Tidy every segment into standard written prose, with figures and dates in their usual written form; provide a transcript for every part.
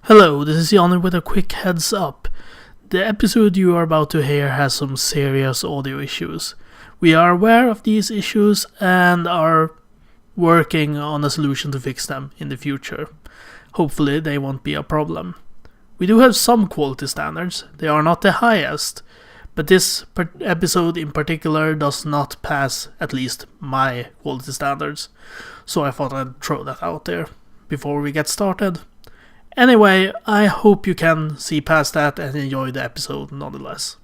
Hello, this is Johnny with a quick heads up. The episode you are about to hear has some serious audio issues. We are aware of these issues and are working on a solution to fix them in the future. Hopefully, they won't be a problem. We do have some quality standards, they are not the highest, but this episode in particular does not pass at least my quality standards, so I thought I'd throw that out there before we get started. Anyway, I hope you can see past that and enjoy the episode nonetheless.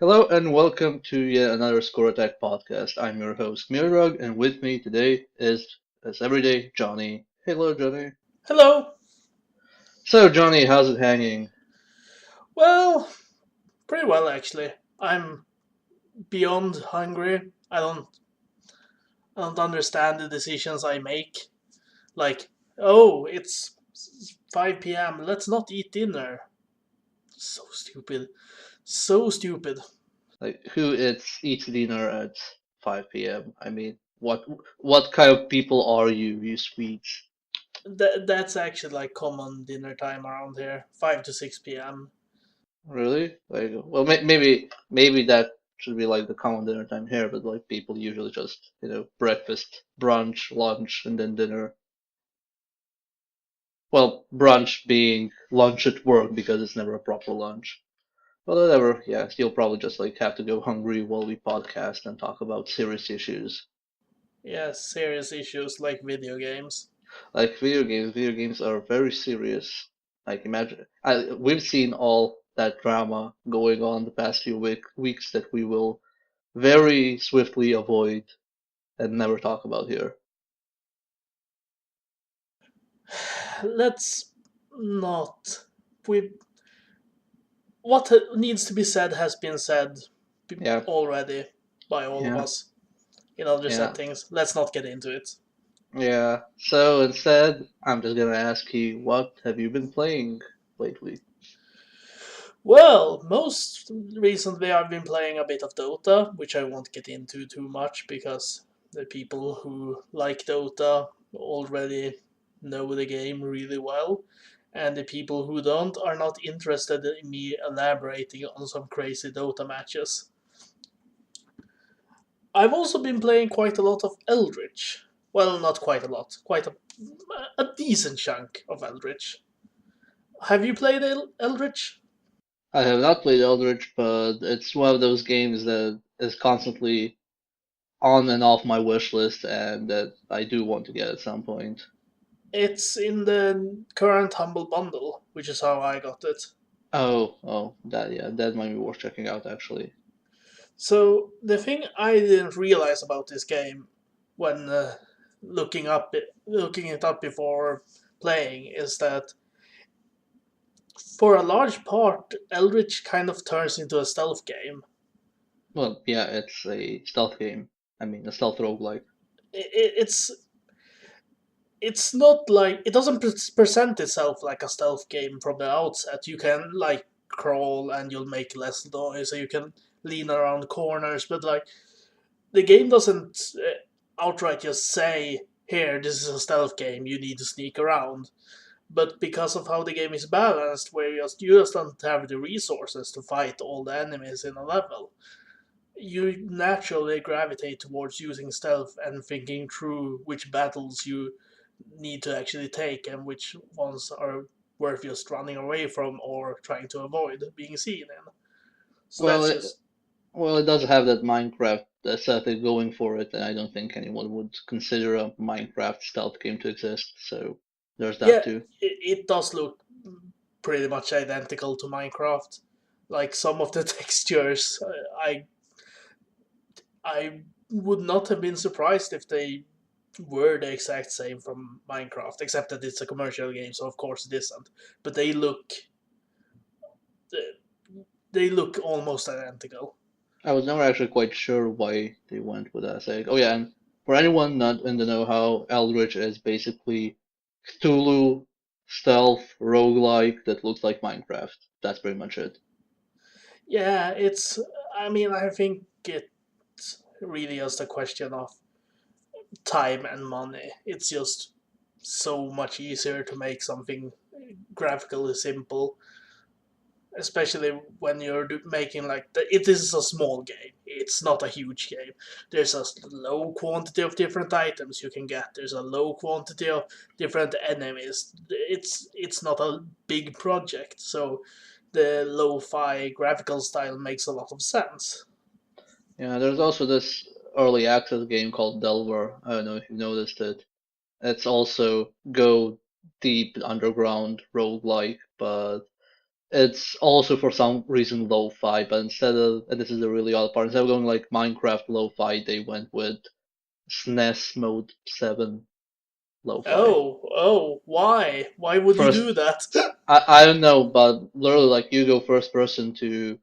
Hello and welcome to yet another Score Attack podcast. I'm your host Mirrog, and with me today is, as every day, Johnny. Hello, Johnny. Hello! So, Johnny, how's it hanging? Well, pretty well actually. I'm beyond hungry. I don't understand the decisions I make. Like, oh, it's 5 p.m. Let's not eat dinner. So stupid. So stupid. Like, who eats dinner at 5 p.m.? I mean, what kind of people are you, you Swedes? That's actually like common dinner time around here. 5 to 6 p.m. Really? Like, well, maybe that should be like the common dinner time here, but like people usually just, breakfast, brunch, lunch, and then dinner. Well, brunch being lunch at work because it's never a proper lunch. But whatever, yeah, you'll probably just like have to go hungry while we podcast and talk about serious issues. Yeah, serious issues like video games. Like video games are very serious. Like imagine, we've seen all that drama going on the past few weeks that we will very swiftly avoid and never talk about here. Let's not. We what needs to be said has been said Yeah, already by all of yeah, us in other yeah, settings. Let's not get into it. yeah. So instead, I'm just gonna ask you, what have you been playing lately? Well, most recently I've been playing a bit of Dota, which I won't get into too much because the people who like Dota already know the game really well, and the people who don't are not interested in me elaborating on some crazy Dota matches. I've also been playing quite a lot of Eldritch. Well, not quite a lot, quite a decent chunk of Eldritch. Have you played Eldritch? I have not played Eldritch, but it's one of those games that is constantly on and off my wish list and that I do want to get at some point. It's in the current Humble Bundle, which is how I got it. That might be worth checking out actually. So the thing I didn't realize about this game when looking it up before playing is that for a large part, Eldritch kind of turns into a stealth game. Well, yeah, it's a stealth game. I mean, a stealth roguelike. It's not like it doesn't present itself like a stealth game from the outset. You can like crawl and you'll make less noise, so you can lean around corners, but like the game doesn't outright just say, "Here, this is a stealth game. You need to sneak around." But because of how the game is balanced, where you just don't have the resources to fight all the enemies in a level, you naturally gravitate towards using stealth and thinking through which battles you need to actually take and which ones are worth just running away from or trying to avoid being seen in. So Well, that's it, just well, it does have that Minecraft aesthetic going for it, and I don't think anyone would consider a Minecraft stealth game to exist. So there's that yeah, too. it does look pretty much identical to Minecraft. Like some of the textures, I would not have been surprised if they were the exact same from Minecraft, except that it's a commercial game, so of course it isn't. But they look almost identical. I was never actually quite sure why they went with that. Like, oh yeah, and for anyone not in the know how, Eldritch is basically Cthulhu stealth roguelike that looks like Minecraft. That's pretty much it. Yeah, it's. I mean, I think it's really just a question of time and money. It's just so much easier to make something graphically simple, especially when you're making like it is a small game. It's not a huge game. There's a low quantity of different items you can get. There's a low quantity of different enemies. It's not a big project, so the lo-fi graphical style makes a lot of sense. Yeah, there's also this early access game called Delver. I don't know if you've noticed it. It's also go deep underground roguelike, but it's also for some reason lo-fi. But instead of, and this is the really odd part, instead of going like Minecraft lo-fi, they went with SNES Mode 7 lo-fi. Oh, why? Why would you do First, that? I don't know, but literally like you go first person to,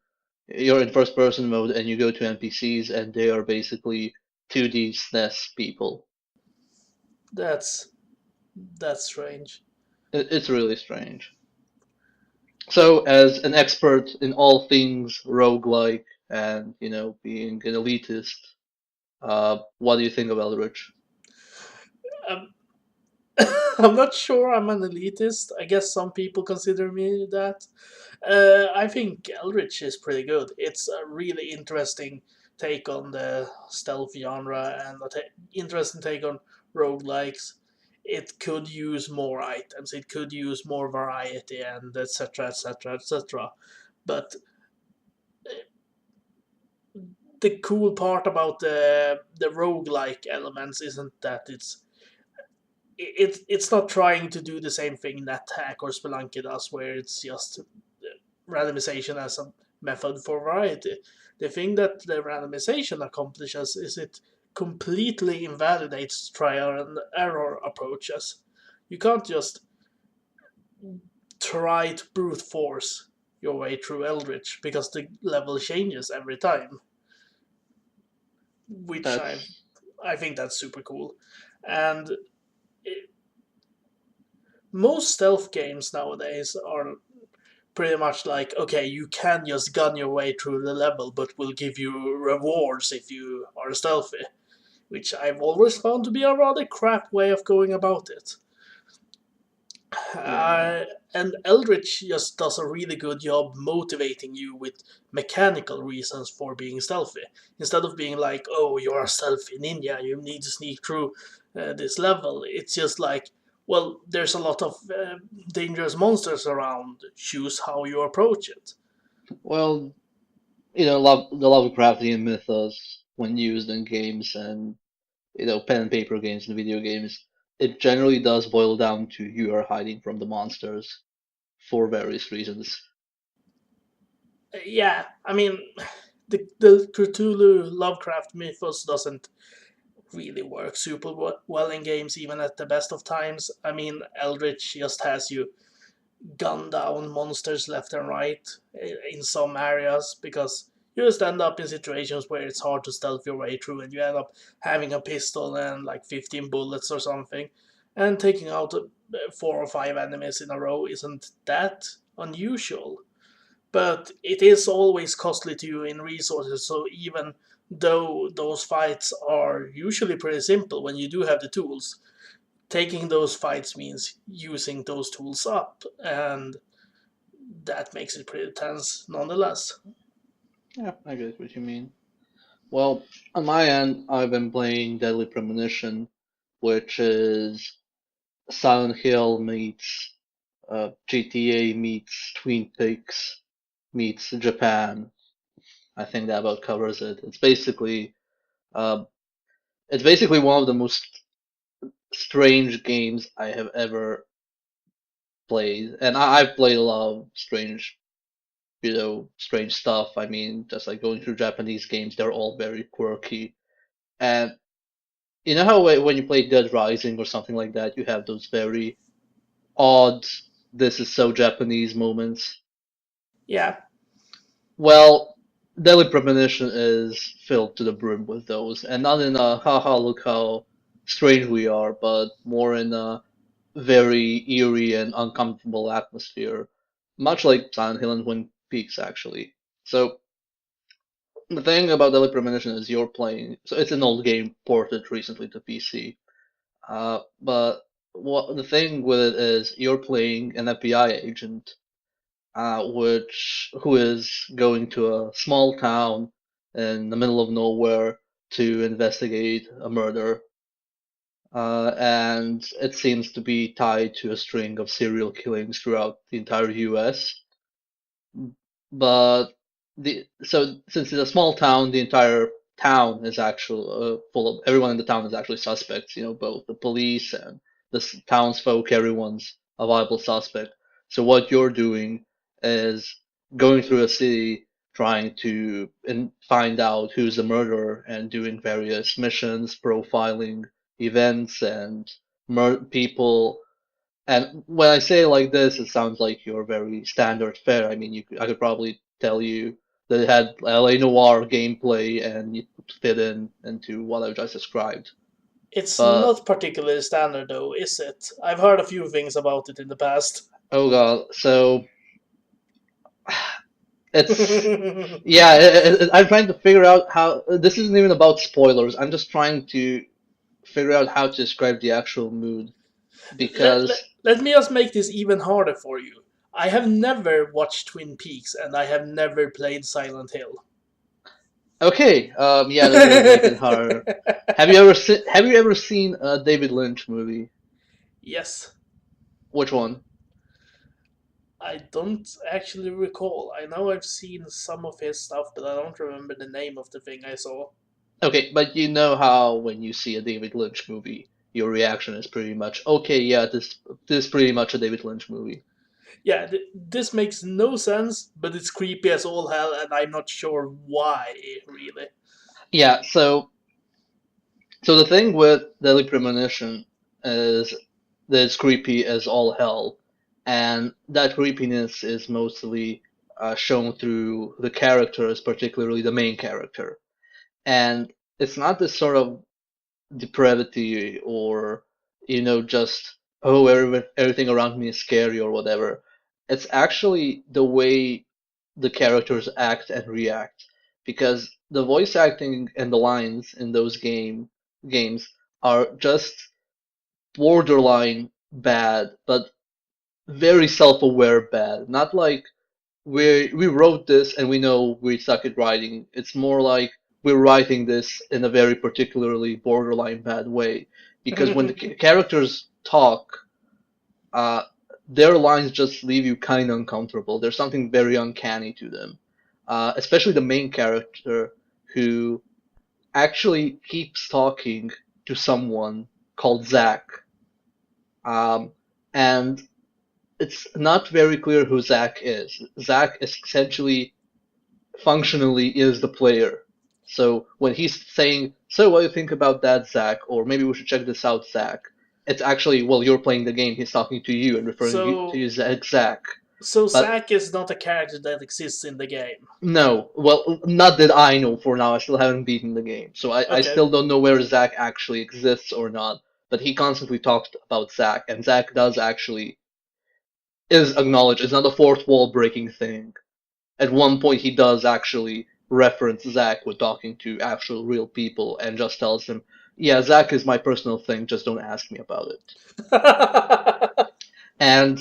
you're in first person mode and you go to NPCs and they are basically 2D SNES people. that's that's strange. It's really strange. So, as an expert in all things roguelike and, being an elitist, what do you think of Eldritch? Um, I'm not sure I'm an elitist. I guess some people consider me that. I think Eldritch is pretty good. It's a really interesting take on the stealth genre and interesting take on roguelikes. It could use more items, it could use more variety, and etc. etc. etc. But the cool part about the roguelike elements isn't that it's not trying to do the same thing that Hack or Spelunky does, where it's just randomization as a method for variety. The thing that the randomization accomplishes is it completely invalidates trial and error approaches. You can't just try to brute force your way through Eldritch because the level changes every time, which That's I think that's super cool. And it, most stealth games nowadays are pretty much like, okay, you can just gun your way through the level, but we'll give you rewards if you are stealthy, which I've always found to be a rather crap way of going about it. yeah. Uh, and Eldritch just does a really good job motivating you with mechanical reasons for being stealthy. Instead of being like, oh, you're a stealthy ninja, you need to sneak through this level, it's just like, well, there's a lot of dangerous monsters around. Choose how you approach it. Well, the Lovecraftian mythos when used in games and pen and paper games and video games, it generally does boil down to you are hiding from the monsters for various reasons. Yeah, I mean, the Cthulhu Lovecraft mythos doesn't really work super well in games, even at the best of times. I mean, Eldritch just has you gun down monsters left and right in some areas because you just end up in situations where it's hard to stealth your way through and you end up having a pistol and like 15 bullets or something. And taking out 4 or 5 enemies in a row isn't that unusual, but it is always costly to you in resources. So even though those fights are usually pretty simple when you do have the tools, taking those fights means using those tools up, and that makes it pretty tense nonetheless. Yeah, I get what you mean. Well, on my end, I've been playing Deadly Premonition, which is Silent Hill meets GTA meets Twin Peaks meets Japan. I think that about covers it. Uh, it's basically one of the most strange games I have ever played, and I've played a lot of strange stuff. I mean, just like going through Japanese games, they're all very quirky. And you know how when you play Dead Rising or something like that, you have those very odd, this is so Japanese moments. Yeah, Well, Deadly Premonition is filled to the brim with those, and not in a haha look how strange we are, but more in a very eerie and uncomfortable atmosphere, much like Silent Hill and Twin Peaks actually. So the thing about Deadly Premonition is you're playing. So it's an old game ported recently to PC. But what the thing with it is you're playing an FBI agent, which who is going to a small town in the middle of nowhere to investigate a murder, and it seems to be tied to a string of serial killings throughout the entire U.S. But since it's a small town, the entire town is actually full of everyone in the town is actually suspects. You know, both the police and the townsfolk. Everyone's a viable suspect. So what you're doing is going through a city trying to find out who's the murderer and doing various missions, profiling events and people. And when I say it like this, it sounds like your very standard fare. I mean, I could probably tell you that it had LA Noir gameplay and it would fit into what I just described. It's But not particularly standard, though, is it? I've heard a few things about it in the past. oh god, so it's yeah. I'm trying to figure out how. This isn't even about spoilers. I'm just trying to figure out how to describe the actual mood because Let me just make this even harder for you. I have never watched Twin Peaks and I have never played Silent Hill. okay, yeah, that does make it harder. Have you ever seen a David Lynch movie? Yes, Which one? I don't actually recall. I know I've seen some of his stuff, but I don't remember the name of the thing I saw. Okay, but you know how when you see a David Lynch movie, your reaction is pretty much, okay, yeah, this is pretty much a David Lynch movie. Yeah, this makes no sense, but it's creepy as all hell, and I'm not sure why, really. Yeah, so the thing with Deadly Premonition is that it's creepy as all hell, and that creepiness is mostly shown through the characters, particularly the main character. And it's not this sort of depravity or just oh everything around me is scary or whatever. It's actually the way the characters act and react because the voice acting and the lines in those games are just borderline bad but very self-aware bad, not like we wrote this and we know we suck at writing. It's more like we're writing this in a very particularly borderline bad way. Because when the characters talk, uh, their lines just leave you kind of uncomfortable. There's something very uncanny to them. Especially the main character who actually keeps talking to someone called Zach. Um, and it's not very clear who Zach is. Zach is essentially functionally is the player. So when he's saying, "So what do you think about that, Zach?" or "Maybe we should check this out, Zach," it's actually well, you're playing the game. He's talking to you and referring to so, you as Zach. so But Zack is not a character that exists in the game. no, well, not that I know for now. I still haven't beaten the game, so I Okay. still don't know where Zach actually exists or not. But he constantly talks about Zach, and Zach does actually is acknowledged. It's not a fourth wall breaking thing. At one point he does actually reference Zach with talking to actual real people and just tells him, "Yeah, Zach is my personal thing. Just don't ask me about it." And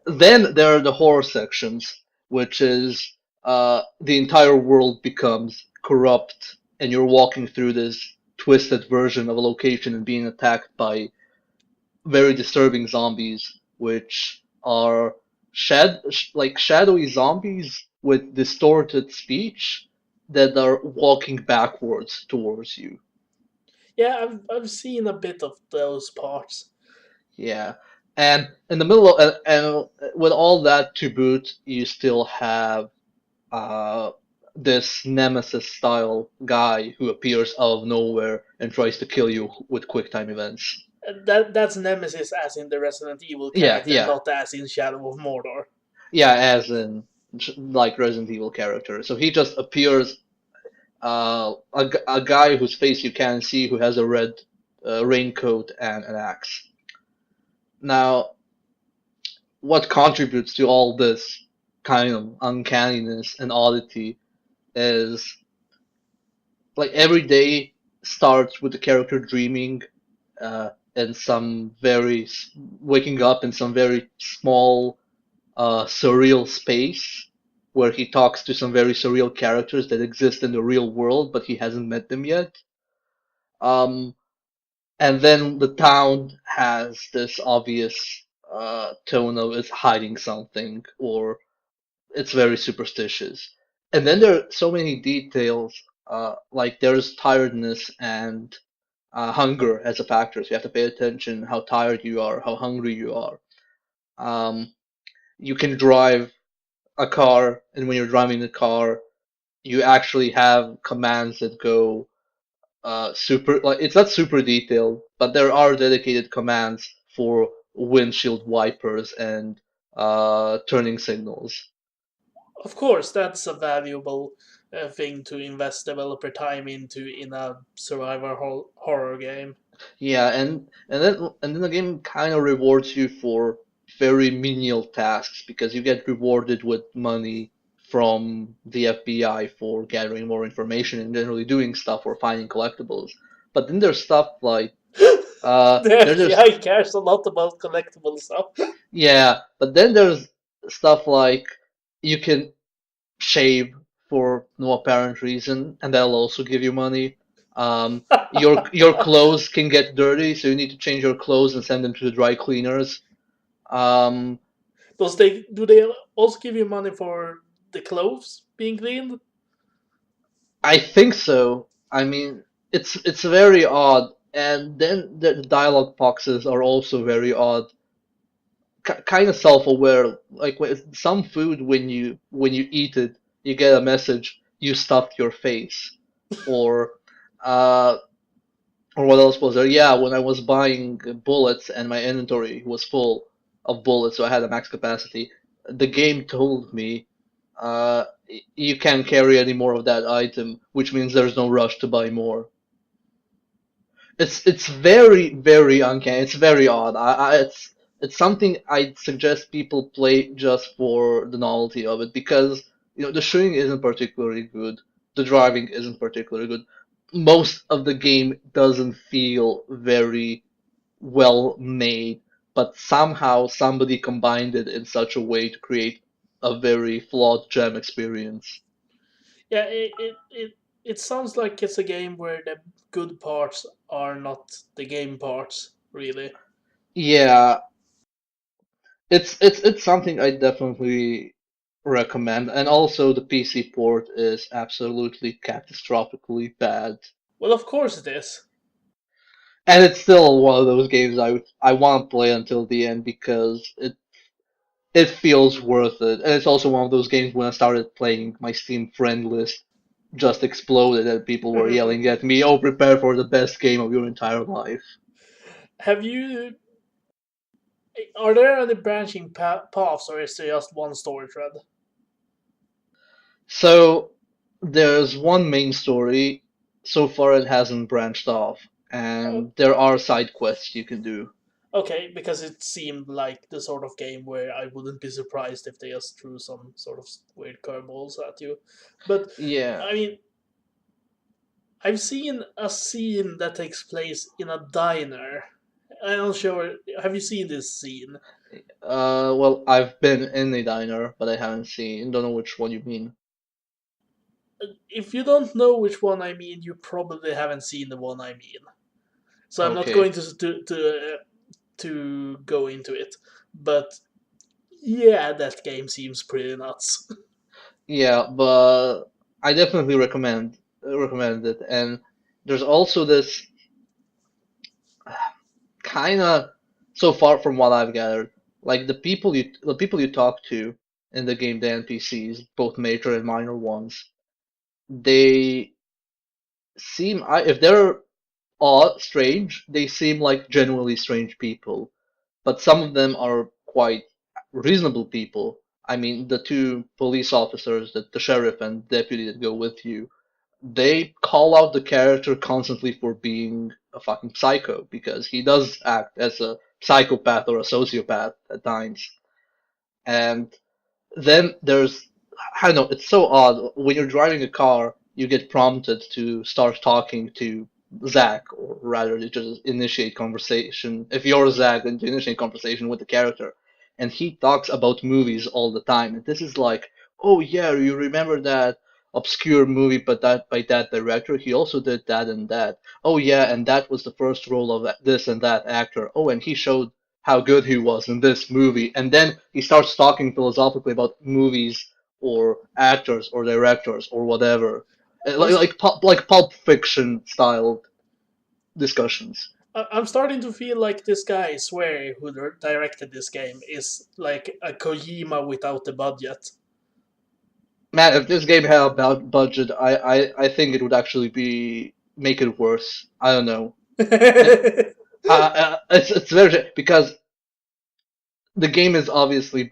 then there are the horror sections, which is the entire world becomes corrupt, and you're walking through this twisted version of a location and being attacked by very disturbing zombies, which are like shadowy zombies with distorted speech that are walking backwards towards you. Yeah, I've seen a bit of those parts. Yeah. And in the middle of, and with all that to boot, you still have uh, this nemesis style guy who appears out of nowhere and tries to kill you with quick time events. That's Nemesis as in the Resident Evil Yeah, character, yeah. not as in Shadow of Mordor. Yeah, as in like Resident Evil character. So he just appears, a guy whose face you can see, who has a red raincoat and an axe. Now, what contributes to all this kind of uncanniness and oddity is like every day starts with the character dreaming in some very waking up in some very small surreal space where he talks to some very surreal characters that exist in the real world, but he hasn't met them yet. Um, and then the town has this obvious tone of it's hiding something or it's very superstitious. And then there are so many details, like there's tiredness and hunger as a factor. So you have to pay attention how tired you are, how hungry you are. Um, you can drive a car, and when you're driving the car, you actually have commands that go super like it's not super detailed, but there are dedicated commands for windshield wipers and turning signals. Of course, that's a valuable thing to invest developer time into in a survivor horror game. Yeah, and then the game kind of rewards you for very menial tasks because you get rewarded with money from the FBI for gathering more information and generally doing stuff or finding collectibles. But then there's stuff like The there's FBI cares a lot about collectible stuff. yeah, but then there's stuff like you can shave for no apparent reason, and that'll also give you money. Your clothes can get dirty, so you need to change your clothes and send them to the dry cleaners. Um, Do they also give you money for the clothes being cleaned? I think so. I mean, it's very odd, and then the dialogue boxes are also very odd, kind of self-aware. Like some food, when you eat it, you get a message, you stuffed your face, or uh, or what else was there? Yeah, when I was buying bullets and my inventory was full of bullets, so I had a max capacity, the game told me you can't carry any more of that item, which means there's no rush to buy more. It's very very uncanny. It's very odd. It's something I'd suggest people play just for the novelty of it because the shooting isn't particularly good. The driving isn't particularly good. Most of the game doesn't feel very well made, but somehow somebody combined it in such a way to create a very flawed gem experience. Yeah, it sounds like it's a game where the good parts are not the game parts, really. Yeah, it's something I definitely recommend, and also the PC port is absolutely catastrophically bad. Well, of course it is. And it's still one of those games I want to play until the end because it feels worth it. And it's also one of those games when I started playing, my Steam friend list just exploded and people were yelling at me, "Oh, prepare for the best game of your entire life." Have you? Are there any branching paths, or is there just one story thread? So there's one main story. So far, it hasn't branched off, Oh, and there are side quests you can do. okay, because it seemed like the sort of game where I wouldn't be surprised if they just threw some sort of weird curveballs at you. But Yeah. I mean, I've seen a scene that takes place in a diner. I'm not sure. Have you seen this scene? Well, I've been in a diner, but I haven't seen. Don't know which one you mean. If you don't know which one I mean, you probably haven't seen the one I mean. So I'm not going Okay. to go into it. But yeah, that game seems pretty nuts. Yeah, but I definitely recommend it. And there's also this kind of, so far from what I've gathered, like the people you talk to in the game, the NPCs, both major and minor ones, they if they're odd, strange, they seem like genuinely strange people. But some of them are quite reasonable people. I mean, the two police officers, the sheriff and deputy that go with you, they call out the character constantly for being a fucking psycho because he does act as a psychopath or a sociopath at times. And then there's, I don't know, it's so odd. When you're driving a car, you get prompted to start talking to Zach, or rather, to just initiate conversation. If you're Zach, then to initiate conversation with the character. And he talks about movies all the time. And this is like, oh yeah, you remember that obscure movie, but that by that director? He also did that and that. Oh yeah, and that was the first role of this and that actor. Oh, and he showed how good he was in this movie, and then he starts talking philosophically about movies or actors or directors or whatever, I'm like Pulp Fiction style discussions. I'm starting to feel like this guy, Swery, who directed this game, is like a Kojima without the budget. Man, if this game had a budget, I think it would actually be make it worse. I don't know. It, it's very because the game is obviously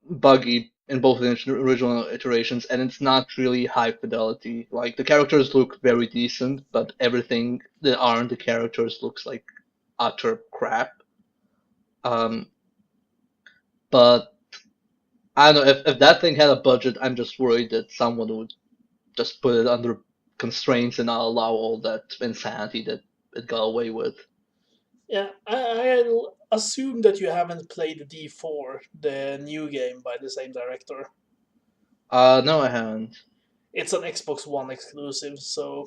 buggy in both the original iterations, and it's not really high fidelity. Like the characters look very decent, but everything that aren't the characters looks like utter crap. Um, but I don't know if that thing had a budget. I'm just worried that someone would just put it under constraints and not allow all that insanity that it got away with. Yeah, I'll assume that you haven't played D4, the new game by the same director. No, I haven't. It's an Xbox One exclusive, so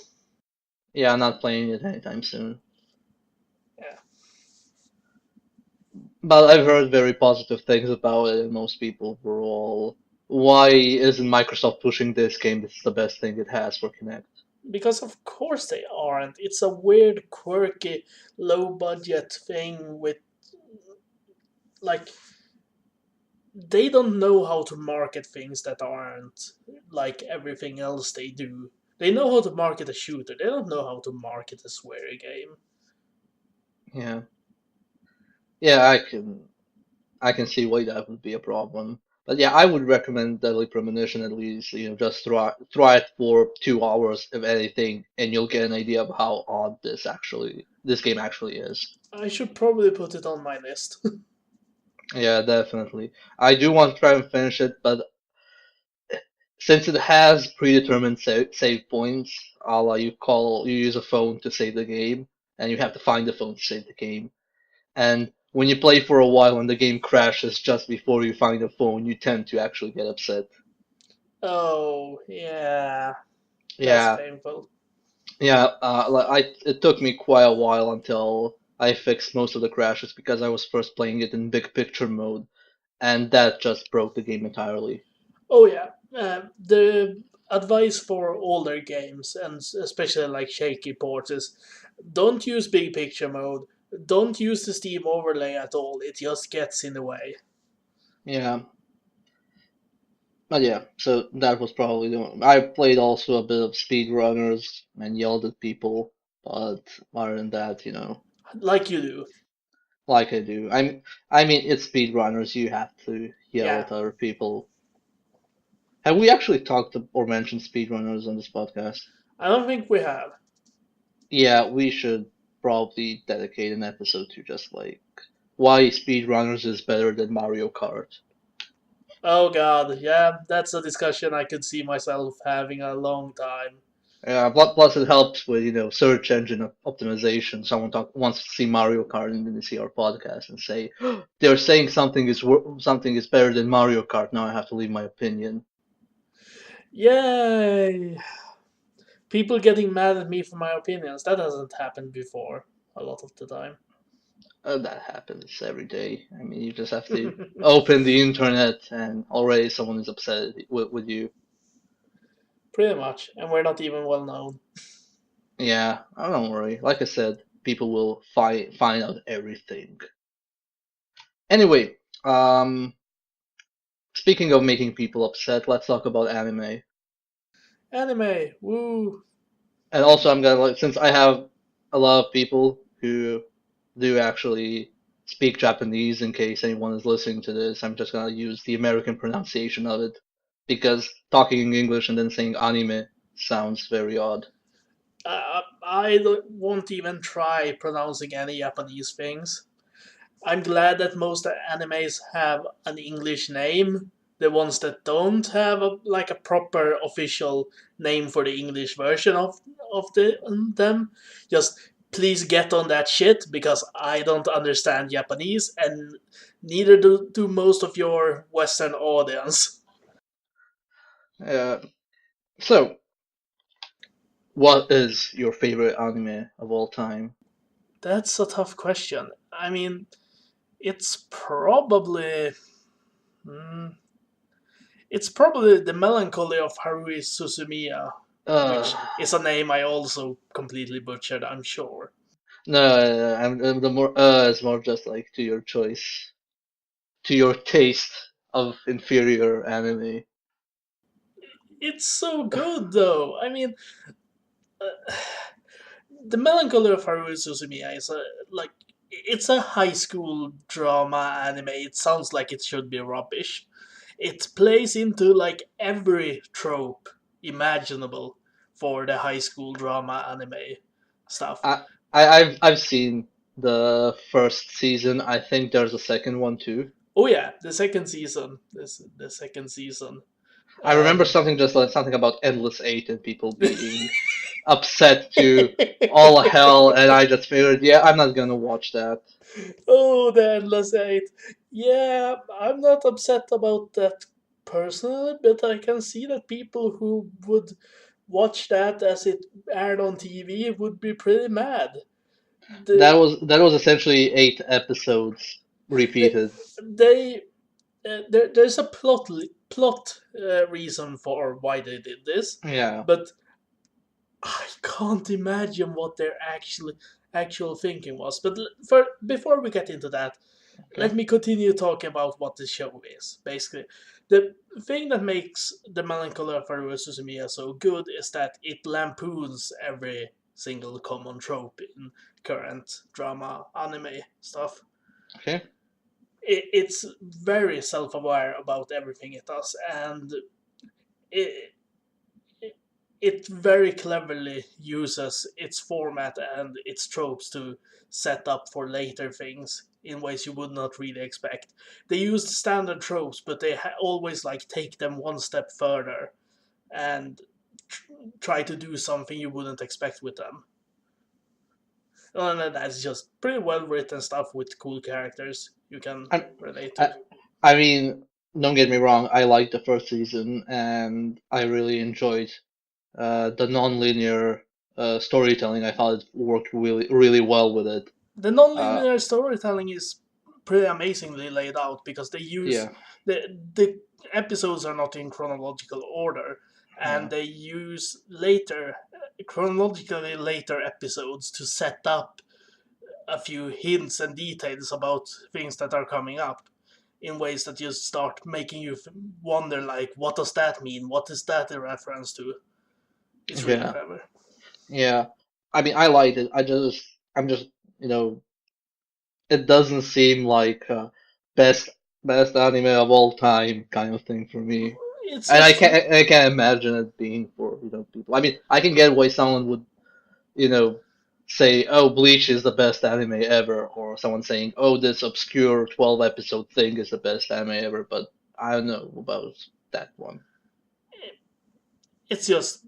Yeah, I'm not playing it anytime soon. yeah. But I've heard very positive things about it, and most people were all, why isn't Microsoft pushing this game? This is the best thing it has for Kinect. Because of course they aren't. It's a weird, quirky, low budget thing with like they don't know how to market things that aren't like everything else they do. They know how to market a shooter. They don't know how to market a swear game. Yeah, yeah, I can see why that would be a problem. But yeah, I would recommend Deadly Premonition at least. Just try it for 2 hours if anything, and you'll get an idea of how odd this game actually is. I should probably put it on my list. Yeah, definitely. I do want to try and finish it, but since it has predetermined save points, a la you use a phone to save the game, and you have to find the phone to save the game. And when you play for a while and the game crashes just before you find the phone, you tend to actually get upset. Oh, yeah. That's Yeah, painful. yeah. It took me quite a while until I fixed most of the crashes because I was first playing it in big picture mode, and that just broke the game entirely. Oh, yeah. The advice for older games, and especially like shaky ports, is don't use big picture mode. Don't use the Steam overlay at all. It just gets in the way. Yeah, but yeah, so that was probably the one. I played also a bit of speedrunners and yelled at people, but other than that, Like you do. like I do. I mean, it's speedrunners. You have to yell Yeah. at other people. Have we actually talked or mentioned speedrunners on this podcast? I don't think we have. Yeah, we should probably dedicate an episode to just like why speedrunners is better than Mario Kart. Oh god, yeah, that's a discussion I could see myself having a long time. Plus it helps with search engine optimization. Someone wants to see Mario Kart and then they see our podcast and say they're saying something is better than Mario Kart. Now I have to leave my opinion. Yay! People getting mad at me for my opinions. That hasn't happened before a lot of the time. That happens every day. I mean, you just have to open the internet and already someone is upset with you. Pretty much, and we're not even well known. Yeah, don't worry. Like I said, people will find out everything. Anyway, speaking of making people upset, let's talk about anime. Anime, woo! And also, I'm gonna since I have a lot of people who do actually speak Japanese, in case anyone is listening to this, I'm just gonna use the American pronunciation of it because talking in English and then saying anime sounds very odd. I won't even try pronouncing any Japanese things. I'm glad that most animes have an English name. the ones that don't have a proper official name for the English version of them, just please get on that shit because I don't understand Japanese and neither do most of your Western audience. Uh, so, what is your favorite anime of all time? That's a tough question. I mean, it's probably. mm, it's probably the melancholy of Haruhi Suzumiya, Uh, which is a name I also completely butchered, I'm sure. no, I'm the more it's more just like to your choice, to your taste of inferior anime. It's so good, though. I mean, uh, the melancholy of Haruhi Suzumiya is like it's a high school drama anime. It sounds like it should be rubbish. It plays into like every trope imaginable for the high school drama anime stuff. I, I've seen the first season. I think there's a second one too. Oh yeah, the second season. This the second season. I remember Um, something just like something about Endless Eight and people being upset to all hell, and I just figured, yeah, I'm not gonna watch that. oh, the Endless Eight. Yeah, I'm not upset about that personally, but I can see that people who would watch that as it aired on TV would be pretty mad. The, That was essentially 8 episodes they, repeated. they there's a plot reason for why they did this, Yeah. but I can't imagine what their actual thinking was. But for before we get into that, let Okay. me continue talking about what the show is. Basically, the thing that makes the Melancholy of Haruhi Suzumiya so good is that it lampoons every single common trope in current drama anime stuff. Okay. It's very self-aware about everything it does, and it, it very cleverly uses its format and its tropes to set up for later things in ways you would not really expect. They use the standard tropes, but they always like take them one step further and try to do something you wouldn't expect with them. And that's just pretty well written stuff with cool characters you can I, relate to. I, I mean, don't get me wrong. I liked the first season, and I really enjoyed the non-linear storytelling. I thought it worked really, really well with it. The Uh, non-linear storytelling is pretty amazingly laid out because they use yeah, the episodes are not in chronological order and yeah, they use later chronologically later episodes to set up a few hints and details about things that are coming up in ways that just start making you wonder like what does that mean, what is that a reference to. It's really yeah, clever. yeah. I mean, I liked it. I'm just, you know, it doesn't seem like best best anime of all time kind of thing for me. It's And just I can't imagine it being for, people. I mean, I can get why someone would, you know, say, "Oh, Bleach is the best anime ever," or someone saying, "Oh, this obscure 12 episode thing is the best anime ever," but I don't know about that one. it's just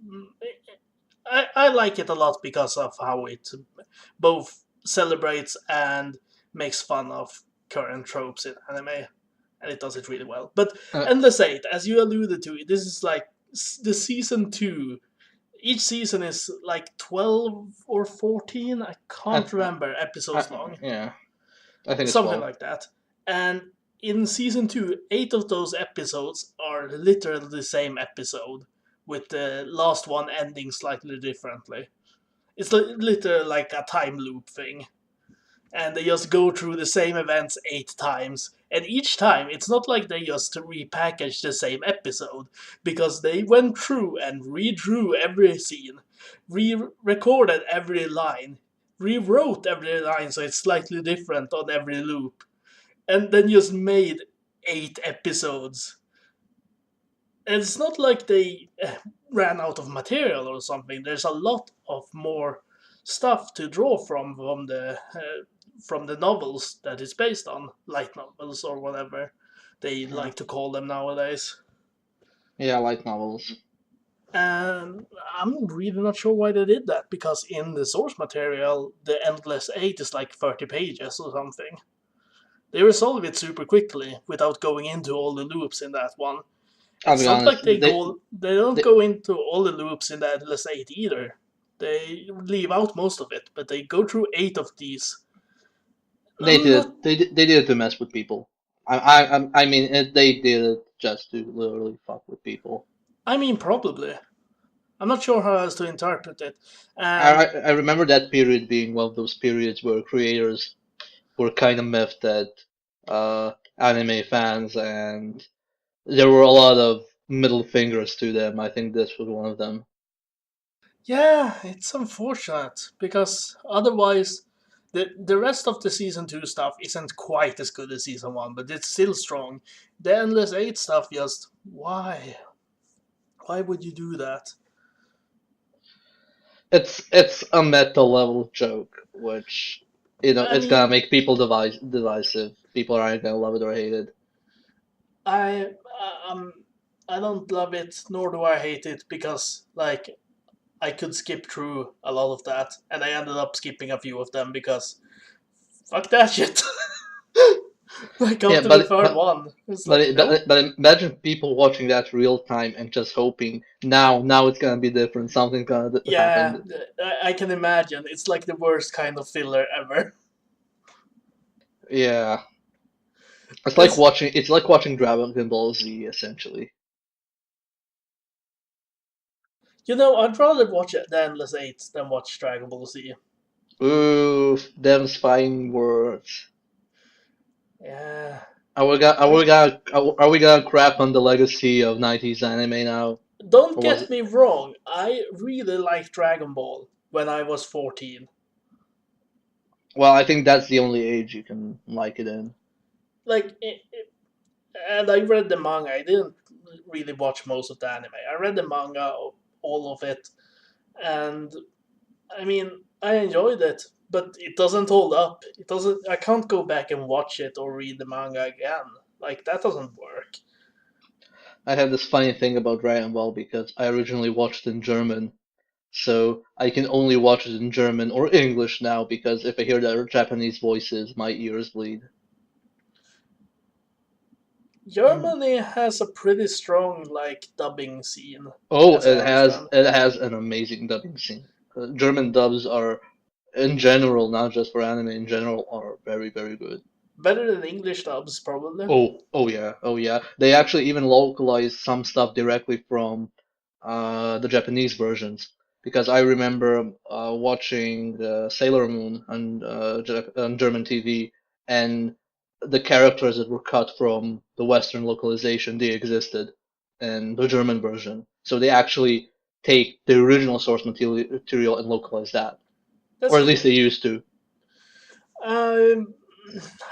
I like it a lot because of how it both celebrates and makes fun of current tropes in anime, and it does it really well. But Uh, Endless Eight, as you alluded to, this is like the season two. Each season is like 12 or 14, I can't I, remember, episodes long, yeah, I think it's something 12. like that. And in season two, 8 of those episodes are literally the same episode, with the last one ending slightly differently. It's literally like a time loop thing. And they just go through the same events 8 times. And each time, it's not like they just repackaged the same episode, because they went through and redrew every scene, re recorded every line, rewrote every line so it's slightly different on every loop, and then just made 8 episodes. And it's not like they ran out of material or something. There's a lot of more stuff to draw from the novels that it's based on, light novels or whatever. they Yeah, like to call them nowadays. yeah, light novels. And I'm really not sure why they did that, because in the source material, the Endless 8 is like 30 pages or something. They resolve it super quickly without going into all the loops in that one. I'll It's be not honest, like they don't they go into all the loops in the Endless 8 either. They leave out most of it, but they go through 8 of these. they I'm did not. they did it to mess with people. I mean they did it just to literally fuck with people. I mean, probably. I'm not sure how else to interpret it. I And I remember that period being one of those periods where creators were kind of miffed at anime fans, and there were a lot of middle fingers to them. I think this was one of them. yeah, it's unfortunate because otherwise, the rest of the season 2 stuff isn't quite as good as season 1, but it's still strong. The Endless 8 stuff, just why? Why would you do that? It's a meta level joke, which I it's gonna mean, make people divisive. People aren't gonna love it or hate it. I um I don't love it nor do I hate it, because like I could skip through a lot of that, and I ended up skipping a few of them because fuck that shit. Like Yeah, after the third one, it's like nope. but imagine people watching that real time and just hoping now it's gonna be different. Something's gonna Yeah, happen. I can imagine. It's like the worst kind of filler ever. Yeah, Because, it's like watching Dragon Ball Z essentially. I'd rather watch The Endless Eight than watch Dragon Ball Z. Ooh, them spying words. Yeah. I, Are we gonna crap on the legacy of 90s anime now? don't Or was get it? me wrong, I really liked Dragon Ball when I was 14. Well, I think that's the only age you can like it in. Like, and I read the manga. I didn't really watch most of the anime. I read the manga, all of it, and I mean, I enjoyed it, but it doesn't hold up. It doesn't. I can't go back and watch it or read the manga again. Like that doesn't work. I have this funny thing about Dragon Ball because I originally watched in German, so I can only watch it in German or English now because if I hear the Japanese voices, my ears bleed. Mm. Germany has a pretty strong like dubbing scene, Oh, as I understand. it has an amazing dubbing scene. German dubs are, in general, not just for anime, in general, are very, very good. Better than English dubs, probably. Oh yeah, oh yeah. They actually even localized some stuff directly from the Japanese versions because I remember watching Sailor Moon on German TV, and the characters that were cut from the Western localization, they existed in the German version. So they actually take the original source material and localize that, That's or at least they cool. used to. Um,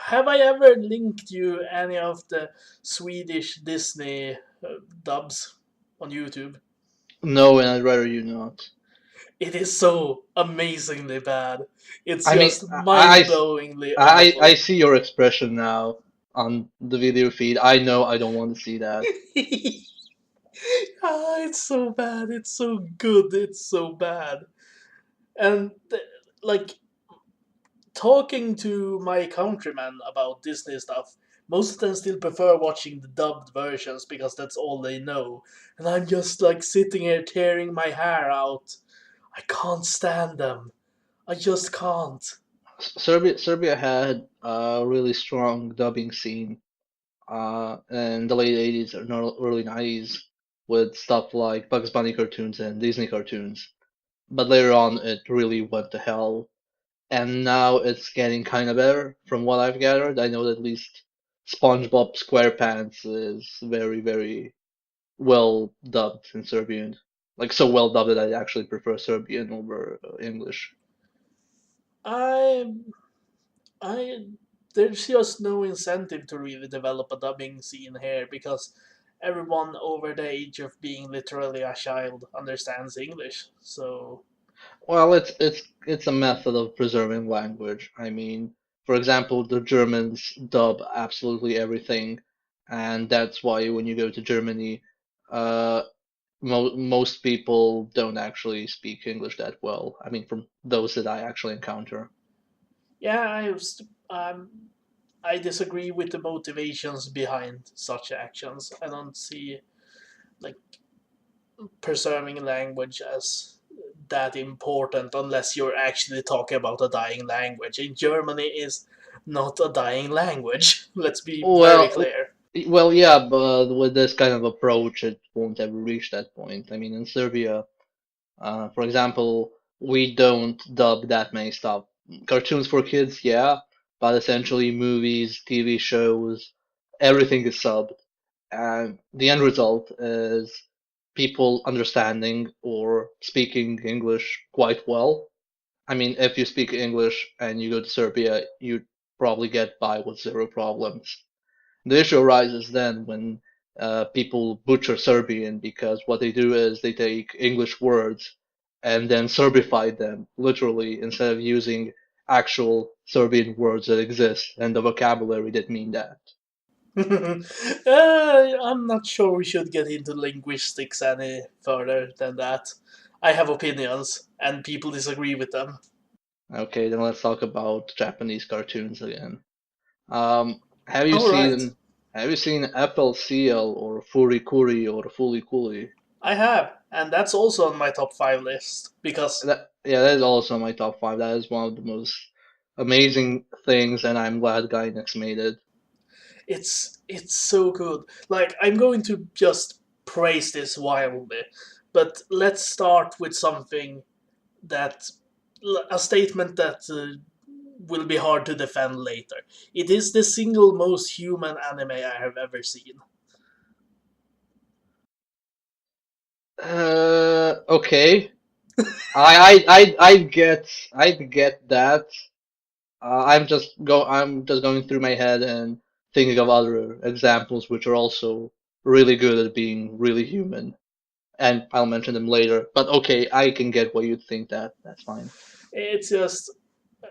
have I ever linked you any of the Swedish Disney dubs on YouTube? No, and I'd rather you not. It is so amazingly bad. It's I mean, just mind-blowingly I awful. see your expression now on the video feed. I know I don't want to see that. It's so bad. It's so good. It's so bad. And like talking to my countrymen about Disney stuff, most of them still prefer watching the dubbed versions because that's all they know. And I'm just like sitting here tearing my hair out. I can't stand them. I just can't. Serbia had a really strong dubbing scene in the late 80s or early 90s with stuff like Bugs Bunny cartoons and Disney cartoons. But later on, it really went to hell. And now it's getting kind of better from what I've gathered. I know that at least SpongeBob SquarePants is very, very well dubbed in Serbian. Like so well dubbed that I actually prefer Serbian over English. I I there's just no incentive to really develop a dubbing scene here because everyone over the age of being literally a child understands English. So Well, it's a method of preserving language. I mean, for example, the Germans dub absolutely everything. and that's why when you go to Germany, uh, most people don't actually speak English that well. I mean, from those that I actually encounter. Yeah, um, I disagree with the motivations behind such actions. I don't see like preserving language as that important unless you're actually talking about a dying language. And Germany is not a dying language. Let's be very Well, clear. yeah, but with this kind of approach, it won't ever reach that point. I mean, in Serbia, for example, we don't dub that many stuff. Cartoons for kids, yeah, but essentially movies, TV shows, everything is subbed. And the end result is people understanding or speaking English quite well. I mean, if you speak English and you go to Serbia, you probably get by with zero problems. The issue arises then when people butcher Serbian because what they do is they take English words and then Serbify them, literally, instead of using actual Serbian words that exist and the vocabulary that mean that. I'm not sure we should get into linguistics any further than that. I have opinions, and people disagree with them. Okay, then let's talk about Japanese cartoons again. Um, have you All right, seen have you seen FLCL or Furikuri or Fulikuli? I have, and that's also on my top five list because That is also my top five. That is one of the most amazing things, and I'm glad Gainax made it. it's so good. Like I'm going to just praise this wildly, but let's start with something that a statement that will be hard to defend later. It is the single most human anime I have ever seen. Okay. I get that. I'm just going through my head and thinking of other examples which are also really good at being really human. And I'll mention them later. But okay, I can get why you think that. That's fine. It's just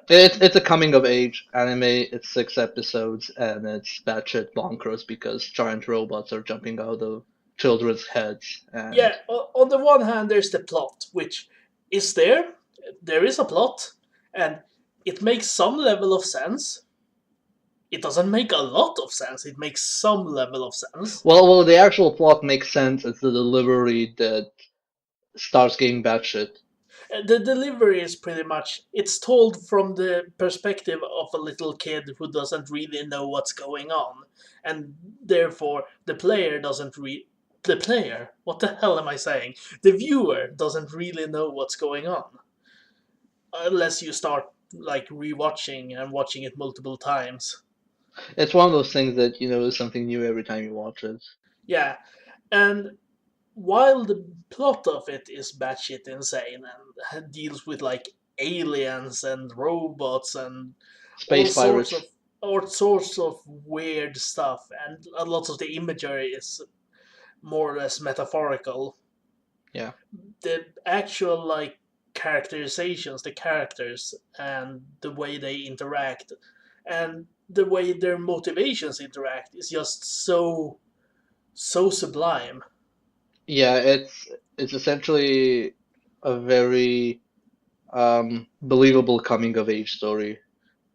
It's a coming of age anime. It's 6 episodes and it's batshit bonkers because giant robots are jumping out of children's heads. And yeah. On the one hand, there's the plot, which is there. There is a plot, and it makes some level of sense. It doesn't make a lot of sense. It makes some level of sense. the actual plot makes sense. It's the delivery that starts getting batshit. The delivery is pretty much it's told from the perspective of a little kid who doesn't really know what's going on, and therefore the player, what the hell am I saying, the viewer doesn't really know what's going on unless you start like rewatching and watching it multiple times. It's one of those things that you know is something new every time you watch it. Yeah, and while the plot of it is batshit insane and deals with like aliens and robots and all Space sorts of pirates. weird stuff, and a lot of the imagery is more or less metaphorical. Yeah. The actual like characterizations, the characters, and the way they interact, and the way their motivations interact is just so sublime. Yeah, it's essentially a very believable coming of age story.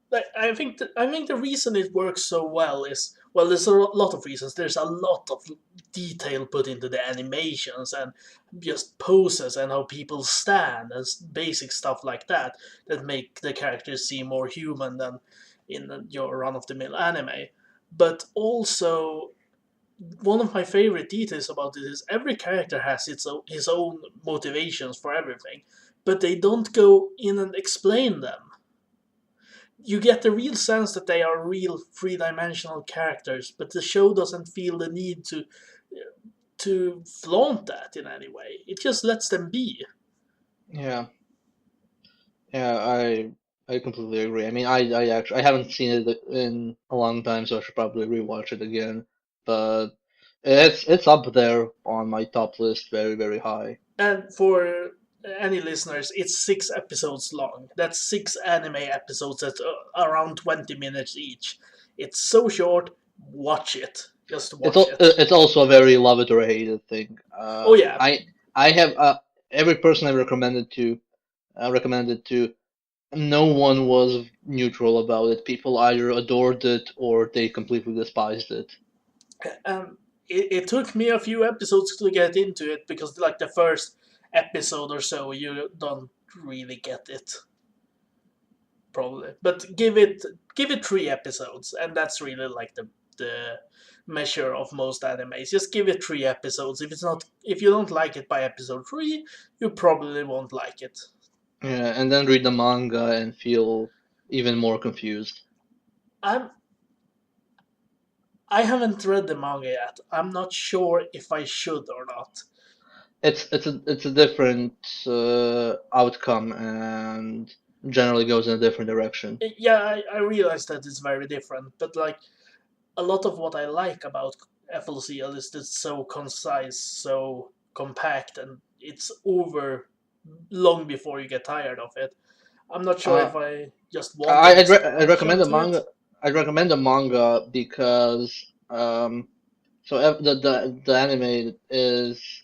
Like, I think the reason it works so well is well, there's a lot of reasons. There's a lot of detail put into the animations and just poses and how people stand and basic stuff like that that make the characters seem more human than in your run of the mill anime. But also, one of my favorite details about it is every character has his own motivations for everything, but they don't go in and explain them. You get the real sense that they are real three-dimensional characters, but the show doesn't feel the need to flaunt that in any way. It just lets them be. Yeah, yeah, I completely agree. I mean, I haven't seen it in a long time, so I should probably rewatch it again. But it's up there on my top list, very, very high. And for any listeners, it's 6 episodes long. That's 6 anime episodes that's around 20 minutes each. It's so short. Watch it. just watch it. It's also a very love it or hate it thing. Oh yeah, I have every person I recommended to, no one was neutral about it. People either adored it or they completely despised it. and it took me a few episodes to get into it because like the first episode or so you don't really get it probably, but give it 3 episodes, and that's really like the measure of most animes. Just give it 3 episodes. If you don't like it by episode 3, you probably won't like it. Yeah, and then read the manga and feel even more confused. I'm I haven't read the manga yet. I'm not sure if I should or not. It's a different outcome and generally goes in a different direction. Yeah, I realize that it's very different, but like a lot of what I like about FLCL is that it's so concise, so compact, and it's over long before you get tired of it. I'm not sure Uh, if I just want an I'd recommend expansion the to it. manga. I'd recommend the manga because the anime is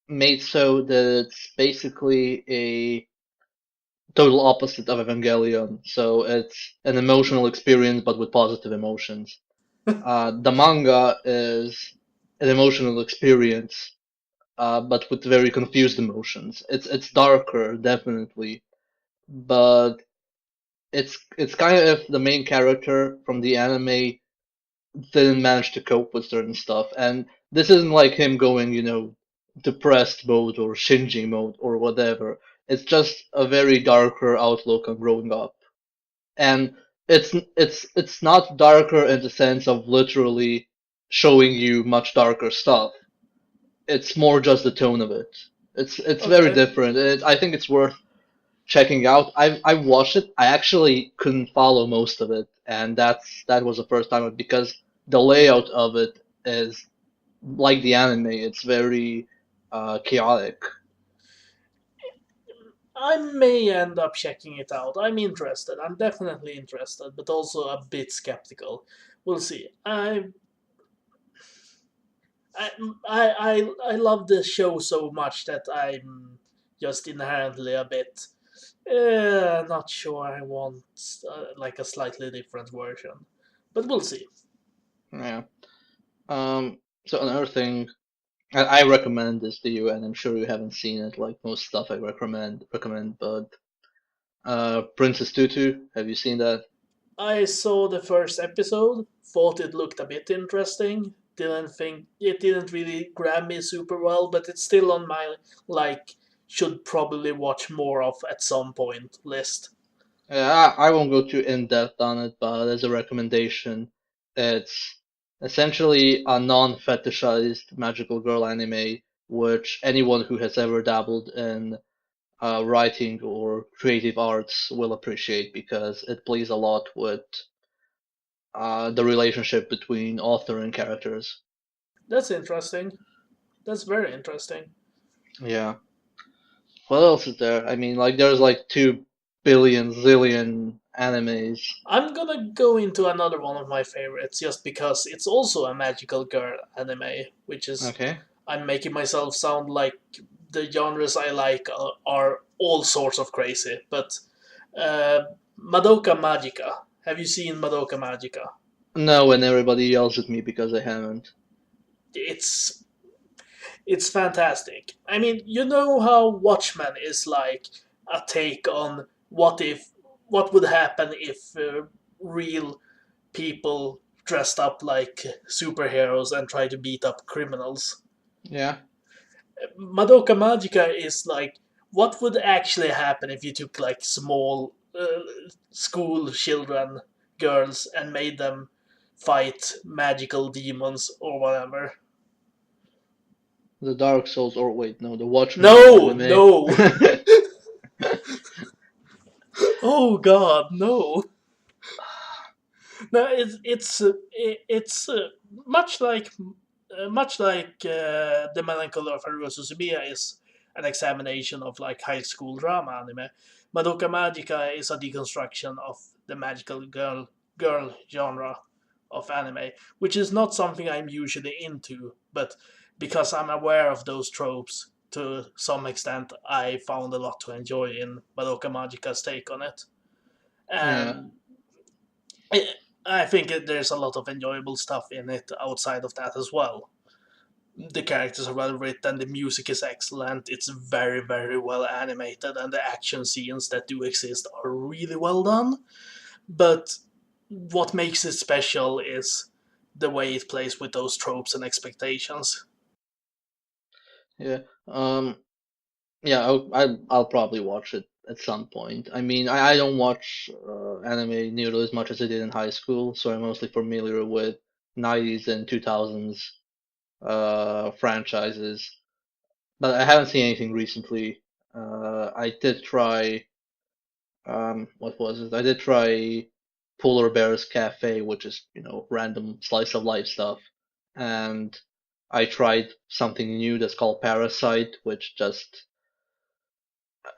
made so that it's basically a total opposite of Evangelion. So it's an emotional experience but with positive emotions. The manga is an emotional experience but with very confused emotions. It's darker, definitely, but it's kind of if the main character from the anime didn't manage to cope with certain stuff, and this isn't like him going, depressed mode or Shinji mode or whatever. It's just a very darker outlook on growing up, and it's not darker in the sense of literally showing you much darker stuff. It's more just the tone of it. It's very Okay, different. I think it's worth checking out. I watched it. I actually couldn't follow most of it, and that was the first time because the layout of it is like the anime. It's very chaotic. I may end up checking it out. I'm interested. I'm definitely interested, but also a bit skeptical. We'll see. I, I love the show so much that I'm just inherently a bit not sure I want like a slightly different version, but we'll see. Yeah. So another thing, I recommend this to you, and I'm sure you haven't seen it. Like most stuff I recommend, but Princess Tutu, have you seen that? I saw the first episode, thought it looked a bit interesting. Didn't think it didn't really grab me super well, but it's still on my like should probably watch more of at some point list. Yeah, I won't go too in depth on it, but as a recommendation, it's essentially a non-fetishized magical girl anime, which anyone who has ever dabbled in writing or creative arts will appreciate because it plays a lot with the relationship between author and characters. That's interesting. That's very interesting. Yeah. What else is there? I mean, like, there's like 2 billion zillion animes. I'm gonna go into another one of my favorites just because it's also a magical girl anime, which is Okay. I'm making myself sound like the genres I like are all sorts of crazy. But uh, Madoka Magica. Have you seen Madoka Magica? No, and everybody yells at me because I haven't. It's it's fantastic. I mean, you know how Watchmen is like a take on what would happen if real people dressed up like superheroes and try to beat up criminals. Yeah. Madoka Magica is like what would actually happen if you took like small school children, girls, and made them fight magical demons or whatever. The Dark Souls, or wait, no, the Watchmen of No, anime. no. Oh God, no. No, it's much like the Melancholy of Haruo Suzumiya is an examination of like high school drama anime. Madoka Magica is a deconstruction of the magical girl genre. of anime, which is not something I'm usually into, but because I'm aware of those tropes to some extent, I found a lot to enjoy in Madoka Magica's take on it. Yeah, And I I think there's a lot of enjoyable stuff in it outside of that as well. The characters are well written, the music is excellent, it's very, very well animated, and the action scenes that do exist are really well done. But what makes it special is the way it plays with those tropes and expectations. yeah. Yeah, I'll probably watch it at some point. I mean, I don't watch anime nearly as much as I did in high school, so I'm mostly familiar with 90s and 2000s franchises. But I haven't seen anything recently. I did try, what was it? I did try Polar Bears Cafe, which is, random slice of life stuff. And I tried something new that's called Parasite, which just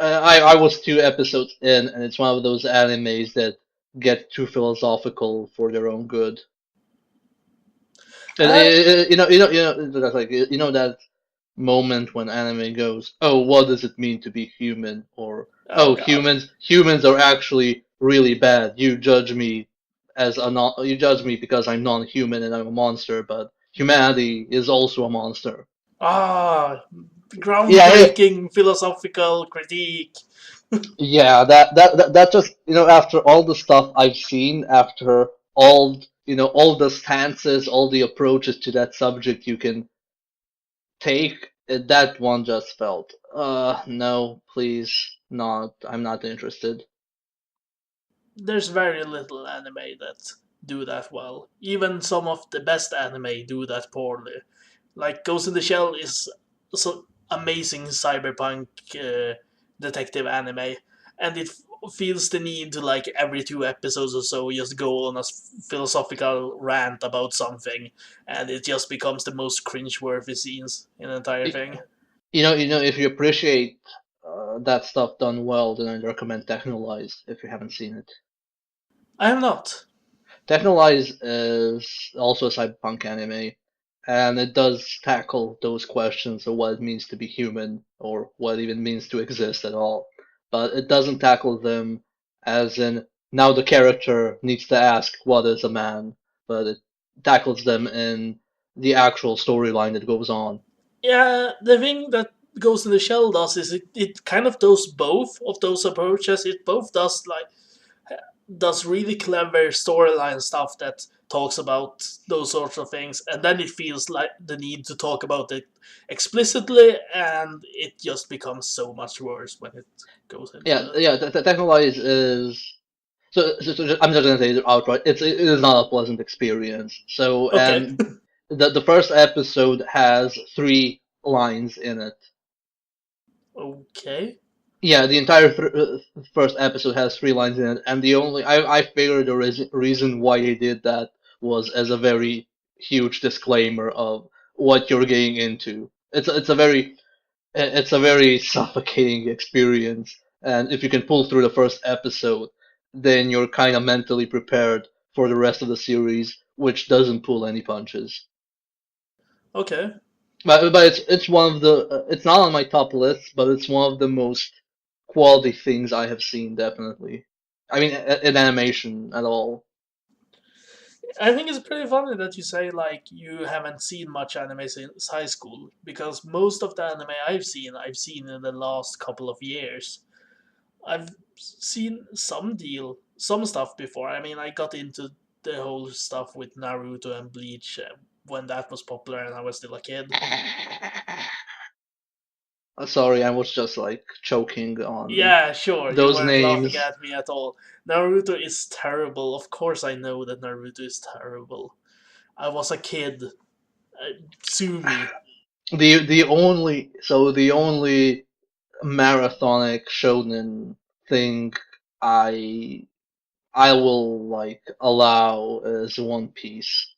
I was 2 episodes in, and it's one of those animes that get too philosophical for their own good. And Uh, that's like that moment when anime goes, "Oh, what does it mean to be human?" Or, oh "Oh, god. humans are actually really bad. You judge me because I'm non-human and I'm a monster, but humanity is also a monster." Ah, Yeah, groundbreaking philosophical critique. yeah, that just after all the stuff I've seen, after all the stances, all the approaches to that subject you can take, that one just felt, no, please, not. I'm not interested. There's very little anime that do that well. Even some of the best anime do that poorly. Like Ghost in the Shell is so amazing cyberpunk detective anime, and it feels the need to like every 2 episodes or so just go on a philosophical rant about something, and it just becomes the most cringe-worthy scenes in the entire Y- thing. if you appreciate that stuff done well, then I'd recommend Technolize if you haven't seen it. I am not. Technolize is also a cyberpunk anime, and it does tackle those questions of what it means to be human or what it even means to exist at all. But it doesn't tackle them as in now the character needs to ask what is a man, but it tackles them in the actual storyline that goes on. Yeah, the thing that Ghost in the Shell does is it kind of does both of those approaches. It both does really clever storyline stuff that talks about those sorts of things, and then it feels like the need to talk about it explicitly, and it just becomes so much worse when it goes into Yeah, that. yeah. Technolize is I'm just gonna say it outright. It is not a pleasant experience. So, Okay. and the first episode has 3 lines in it. Okay. Yeah, the entire first episode has 3 lines in it, and the only I figured the reason why they did that was as a very huge disclaimer of what you're getting into. It's a very suffocating experience, and if you can pull through the first episode, then you're kind of mentally prepared for the rest of the series, which doesn't pull any punches. Okay. But it's one of the it's not on my top list, but it's one of the most quality things I have seen, definitely. I mean, in animation at all. I think it's pretty funny that you say like you haven't seen much anime since high school, because most of the anime I've seen in the last couple of years. I've seen some stuff before. I mean, I got into the whole stuff with Naruto and Bleach when that was popular and I was still a kid. Sorry, I was just like choking on Yeah, sure, you those weren't laughing names. at me at all. Naruto is terrible. Of course, I know that Naruto is terrible. I was a kid. Sue me. The only marathonic shonen thing I I will like allow is One Piece.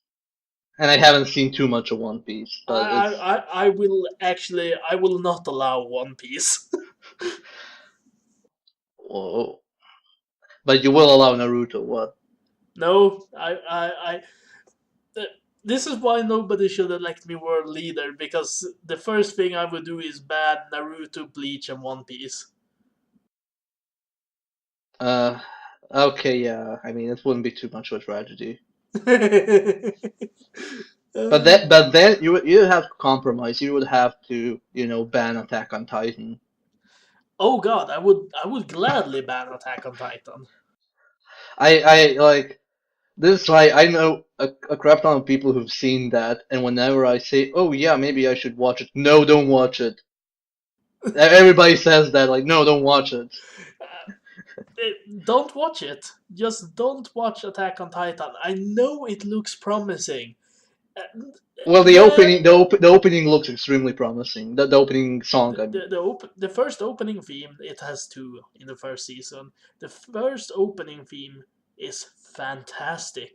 And I haven't seen too much of One Piece, but it's I will actually I will not allow One Piece. whoa. But you will allow Naruto, what? No, Uh, This is why nobody should elect me world leader, because the first thing I would do is ban Naruto, Bleach, and One Piece. Uh, okay, yeah. I mean, it wouldn't be too much of a tragedy. But then you would have to compromise. You would have to, ban Attack on Titan. Oh god, I would gladly ban Attack on Titan. I like this is why I know a crap ton of people who've seen that, and whenever I say, "Oh yeah, maybe I should watch it," no, don't watch it. Everybody says that, like, no, don't watch it. Don't watch it. Just don't watch Attack on Titan. I know it looks promising. Uh, Well, the Yeah, opening, the opening looks extremely promising. The opening song, I mean. the first opening theme, it has two in the first season. The first opening theme is fantastic,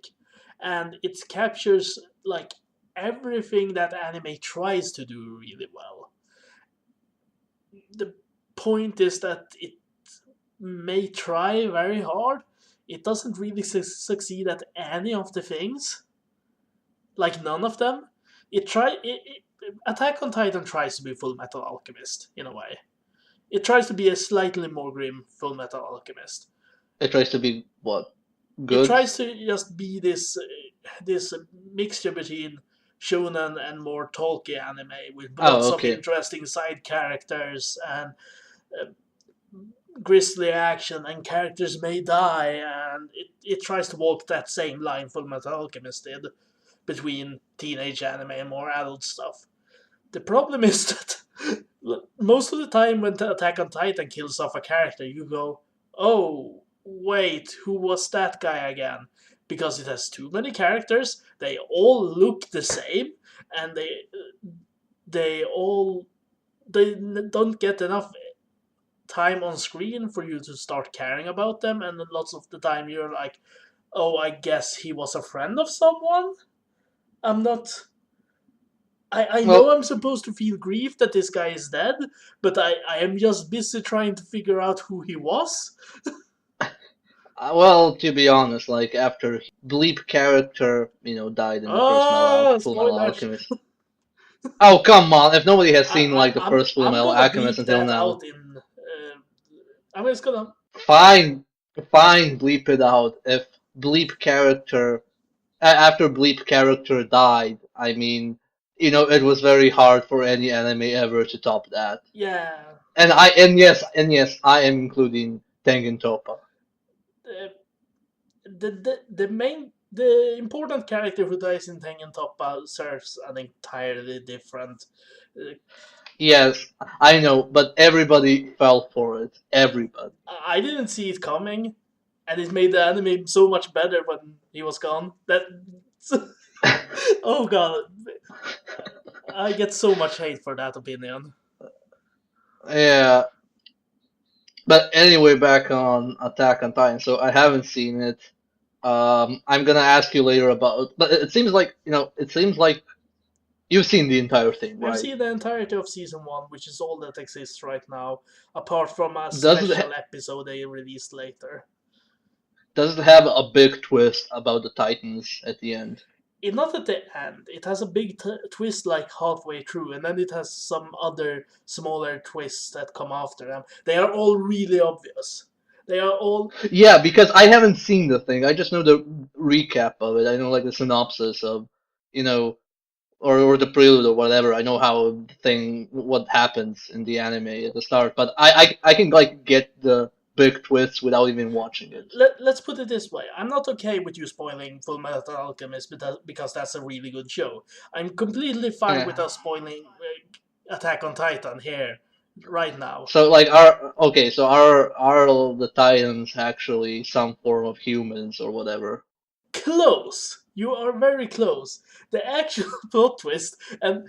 and it captures like everything that anime tries to do really well. The point is that it may try very hard. It doesn't really succeed at any of the things, like none of them. Attack on Titan tries to be Full Metal Alchemist in a way. It tries to be a slightly more grim Full Metal Alchemist. It tries to be what? It Good? tries to just be this mixture between shonen and more Tolkien anime with Oh, lots of okay. interesting side characters and uh, grisly action, and characters may die, and it tries to walk that same line Full Metal Alchemist did between teenage anime and more adult stuff. The problem is that most of the time when Attack on Titan kills off a character, you go, "Oh, wait, who was that guy again?" Because it has too many characters. They all look the same, and they all they don't get enough time on screen for you to start caring about them. And lots of the time, you're like, "Oh, I guess he was a friend of someone." I'm not. I know Well, I'm supposed to feel grief that this guy is dead, but I am just busy trying to figure out who he was. to be honest, like after Bleep character, died in the first Ah, Full Metal spoilers. Alchemist. Oh, come on! If nobody has seen like the I'm first Full I'm Metal gonna Alchemist bleep until that now, out in. I'm just gonna. fine, fine, bleep it out. If Bleep character after Bleep character died, I mean, it was very hard for any anime ever to top that. Yeah. And yes, I am including Tengen Toppa. Uh, the important character who dies in Tengen Toppa serves an entirely different. Uh, Yes, I know, but everybody fell for it. Everybody. I didn't see it coming, and it made the anime so much better when he was gone. That oh god, I get so much hate for that opinion. Yeah, but anyway, back on Attack on Titan. So I haven't seen it. I'm gonna ask you later about, but it seems like you've seen the entire thing, I've right? seen the entirety of season one, which is all that exists right now, apart from a Does it special episode they released later. does it have a big twist about the Titans at the end? Not at the end. It has a big twist like halfway through, and then it has some other smaller twists that come after them. They are all really obvious. They are all. Yeah, because I haven't seen the thing. I just know the recap of it. I know like the synopsis of, you know, or the prelude or whatever. I know how the thing what happens in the anime at the start, but I can like get the big twists without even watching it. Let's put it this way. I'm not okay with you spoiling Full Metal Alchemist because that's a really good show. I'm completely fine with Yeah. us spoiling Attack on Titan here, right now. So like are all the Titans actually some form of humans or whatever? Close! You are very close. The actual plot twist, and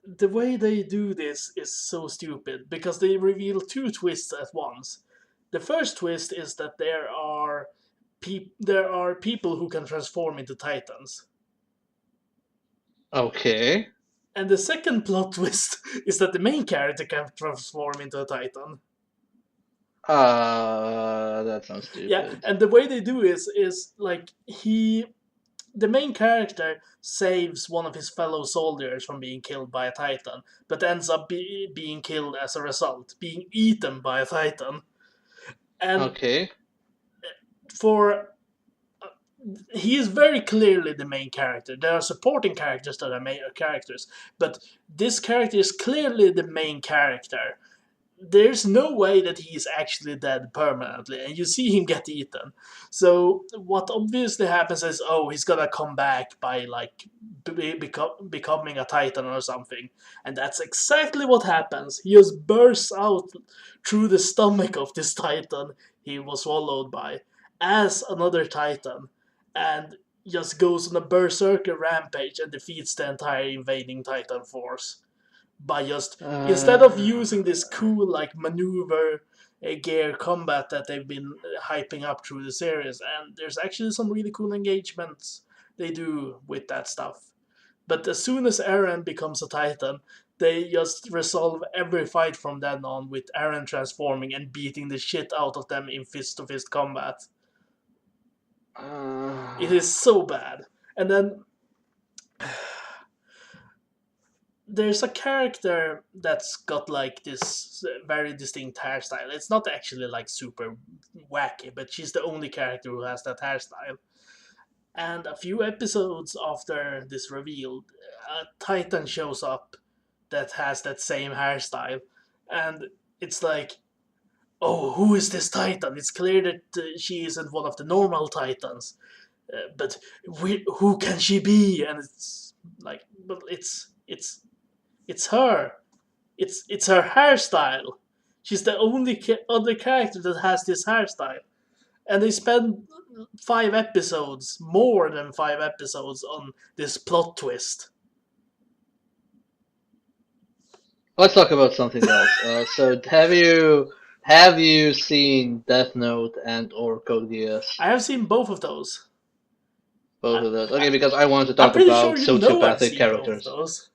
the way they do this is so stupid because they reveal two twists at once. The first twist is that there are people who can transform into titans. Okay. And the second plot twist is that the main character can transform into a titan. That sounds Yeah, stupid. and the way they do is like the main character saves one of his fellow soldiers from being killed by a titan, but ends up being killed as a result, being eaten by a titan. And Okay. for he is very clearly the main character. There are supporting characters that are main characters, but this character is clearly the main character. There's no way that he is actually dead permanently, and you see him get eaten. So what obviously happens is, oh, he's gonna come back by like becoming a titan or something, and that's exactly what happens. He just bursts out through the stomach of this titan he was swallowed by as another titan, and just goes on a berserker rampage and defeats the entire invading titan force by just instead of Uh, using this cool like maneuver gear combat that they've been hyping up through the series, and there's actually some really cool engagements they do with that stuff. But as soon as Eren becomes a Titan, they just resolve every fight from then on with Eren transforming and beating the shit out of them in fist to fist combat. It uh, is so bad. And then there's a character that's got like this very distinct hairstyle. It's not actually like super wacky, but she's the only character who has that hairstyle. And a few episodes after this reveal, a Titan shows up that has that same hairstyle. And it's like, oh, who is this Titan? It's clear that she isn't one of the normal Titans. But who can she be? And it's like, but it's her. It's her hairstyle. She's the only other character that has this hairstyle, and they spend 5 episodes, more than 5 episodes, on this plot twist. let's talk about something else. So have you seen Death Note and or Code Geass? I have seen both of those. Both I, of those. I, Okay, because I wanted to I'm talk pretty about sure you know I've sociopathic seen both of characters. those.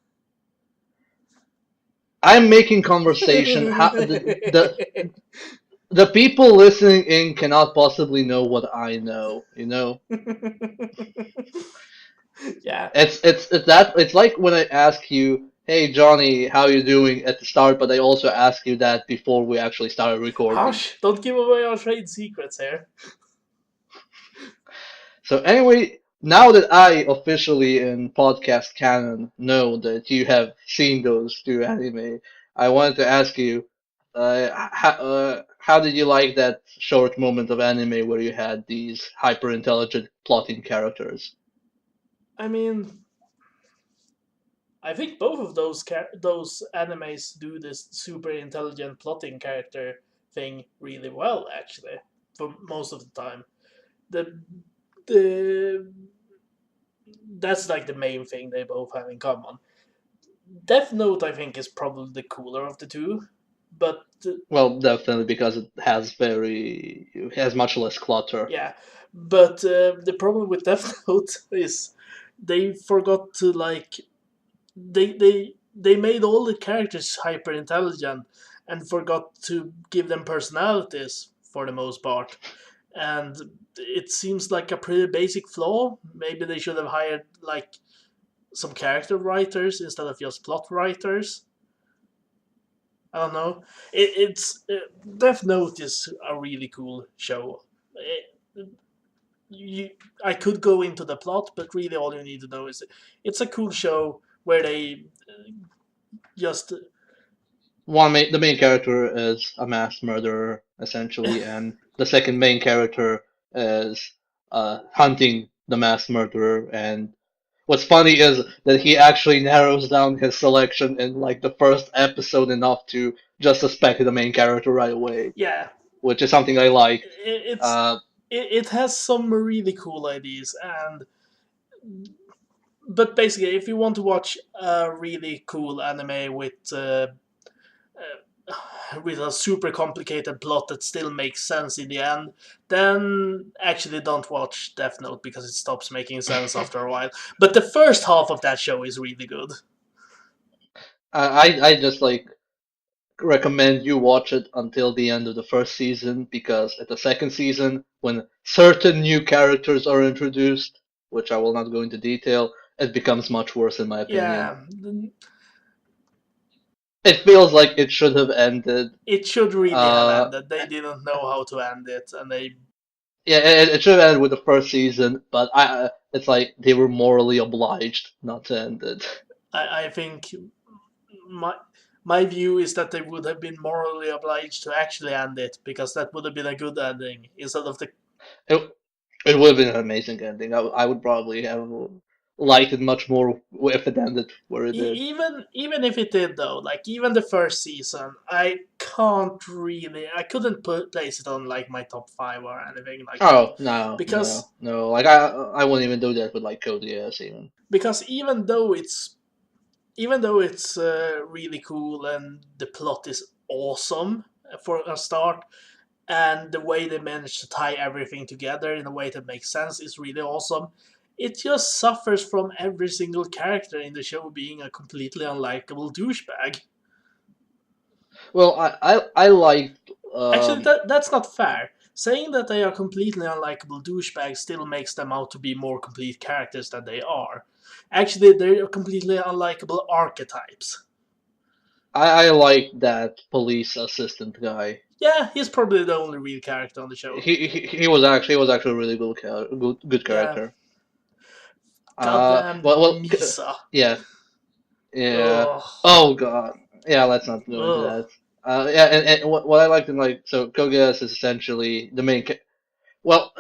I'm making conversation. How, the people listening in cannot possibly know what I know. You know, Yeah. it's like when I ask you, "Hey Johnny, how you doing?" at the start, but I also ask you that before we actually started recording. Hush! Don't give away our trade secrets here. So anyway, now that I officially in podcast canon know that you have seen those two anime, I wanted to ask you, how did you like that short moment of anime where you had these hyper intelligent plotting characters? I mean, I think both of those animes do this super intelligent plotting character thing really well, actually, for most of the time. The the That's like the main thing they both have in common. Death Note, I think, is probably the cooler of the two, but Well, definitely because it has much less clutter. yeah, but the problem with Death Note is they forgot to like they made all the characters hyper intelligent and forgot to give them personalities for the most part. And it seems like a pretty basic flaw. Maybe they should have hired like some character writers instead of just plot writers. I don't know. It's Death Note is a really cool show. It, you, I could go into the plot, but really all you need to know is it's a cool show where they just The main character is a mass murderer essentially, and the second main character is hunting the mass murderer. And what's funny is that he actually narrows down his selection in like the first episode enough to just suspect the main character right away, yeah, which is something I liked. it's Uh, it has some really cool ideas, and but basically if you want to watch a really cool anime with a super complicated plot that still makes sense in the end, then actually don't watch Death Note because it stops making sense after a while. But the first half of that show is really good. I just like recommend you watch it until the end of the first season because at the second season, when certain new characters are introduced, which I will not go into detail, it becomes much worse in my opinion. Yeah, It feels like it should have ended. it should really have Uh, ended. They didn't know how to end it, and yeah, it should have ended with the first season, but it's like they were morally obliged not to end it. I think my my view is that they would have been morally obliged to actually end it because that would have been a good ending instead of the It, it would have been an amazing ending. I would probably have liked it much more if it ended where it did. even if it did though, like even the first season, I couldn't place it on like my top 5 or anything like that Oh no, no, because no! Like I wouldn't even do that with like Code Geass even. even though it's really cool and the plot is awesome for a start, and the way they manage to tie everything together in a way that makes sense is really awesome. It just suffers from every single character in the show being a completely unlikable douchebag. Well, I liked Actually, that's not fair. Saying that they are completely unlikable douchebags still makes them out to be more complete characters than they are. Actually, they're completely unlikable archetypes. I liked that police assistant guy. Yeah, he's probably the only real character on the show. He was actually a really good Yeah, character. goddamn Well, Misa. yeah, yeah. Ugh. Oh God, yeah. Let's not go into Ugh. that. Yeah, and what I liked in like so Kogas is essentially the main. Well,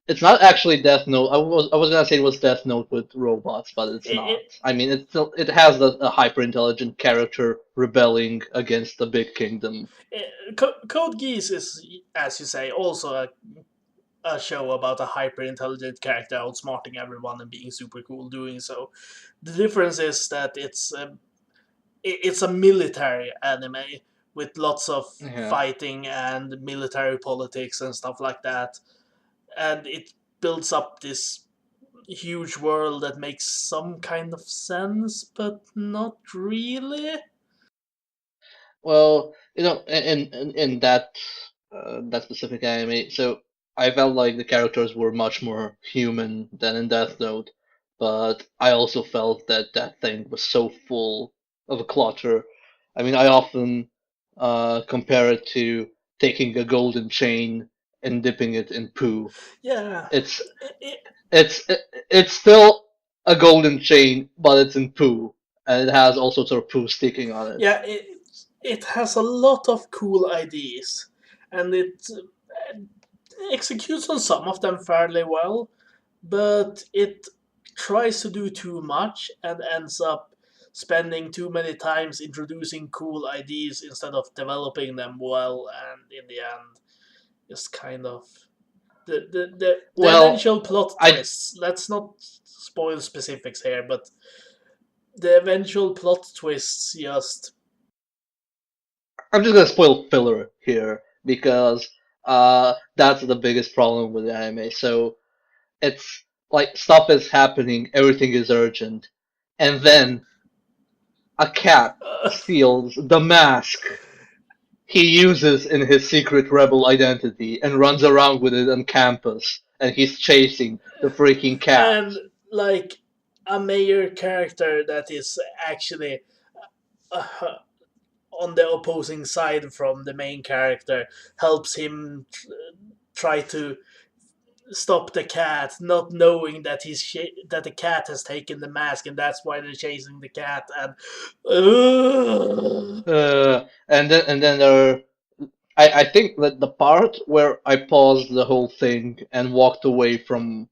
it's not actually Death Note. I was gonna say it was Death Note with robots, but it's not. It, I mean, it has a hyper intelligent character rebelling against the big kingdom. Code Geass is, as you say, also a show about a hyper intelligent character outsmarting everyone and being super cool doing so. The difference is that it's a military anime with lots of Yeah. fighting and military politics and stuff like that, and it builds up this huge world that makes some kind of sense, but not really. Well, in that specific anime, so I felt like the characters were much more human than in Death Note, but I also felt that that thing was so full of clutter. I mean, I often compare it to taking a golden chain and dipping it in poo. Yeah, It's it, it's it's still a golden chain, but it's in poo, and it has all sorts of poo sticking on it. yeah, it has a lot of cool ideas, and it executes on some of them fairly well, but it tries to do too much and ends up spending too many times introducing cool ideas instead of developing them well, and in the end, just kind of the Well, eventual plot I twists. Let's not spoil specifics here, but the eventual plot twists just I'm just gonna spoil filler here because that's the biggest problem with the anime. So it's like stuff is happening, everything is urgent, and then a cat uh, steals the mask he uses in his secret rebel identity and runs around with it on campus, and he's chasing the freaking cat. and like a mayor character that is actually uh, on the opposing side from the main character helps him try to stop the cat, not knowing that that the cat has taken the mask, and that's why they're chasing the cat. And And then I think that the part where I paused the whole thing and walked away from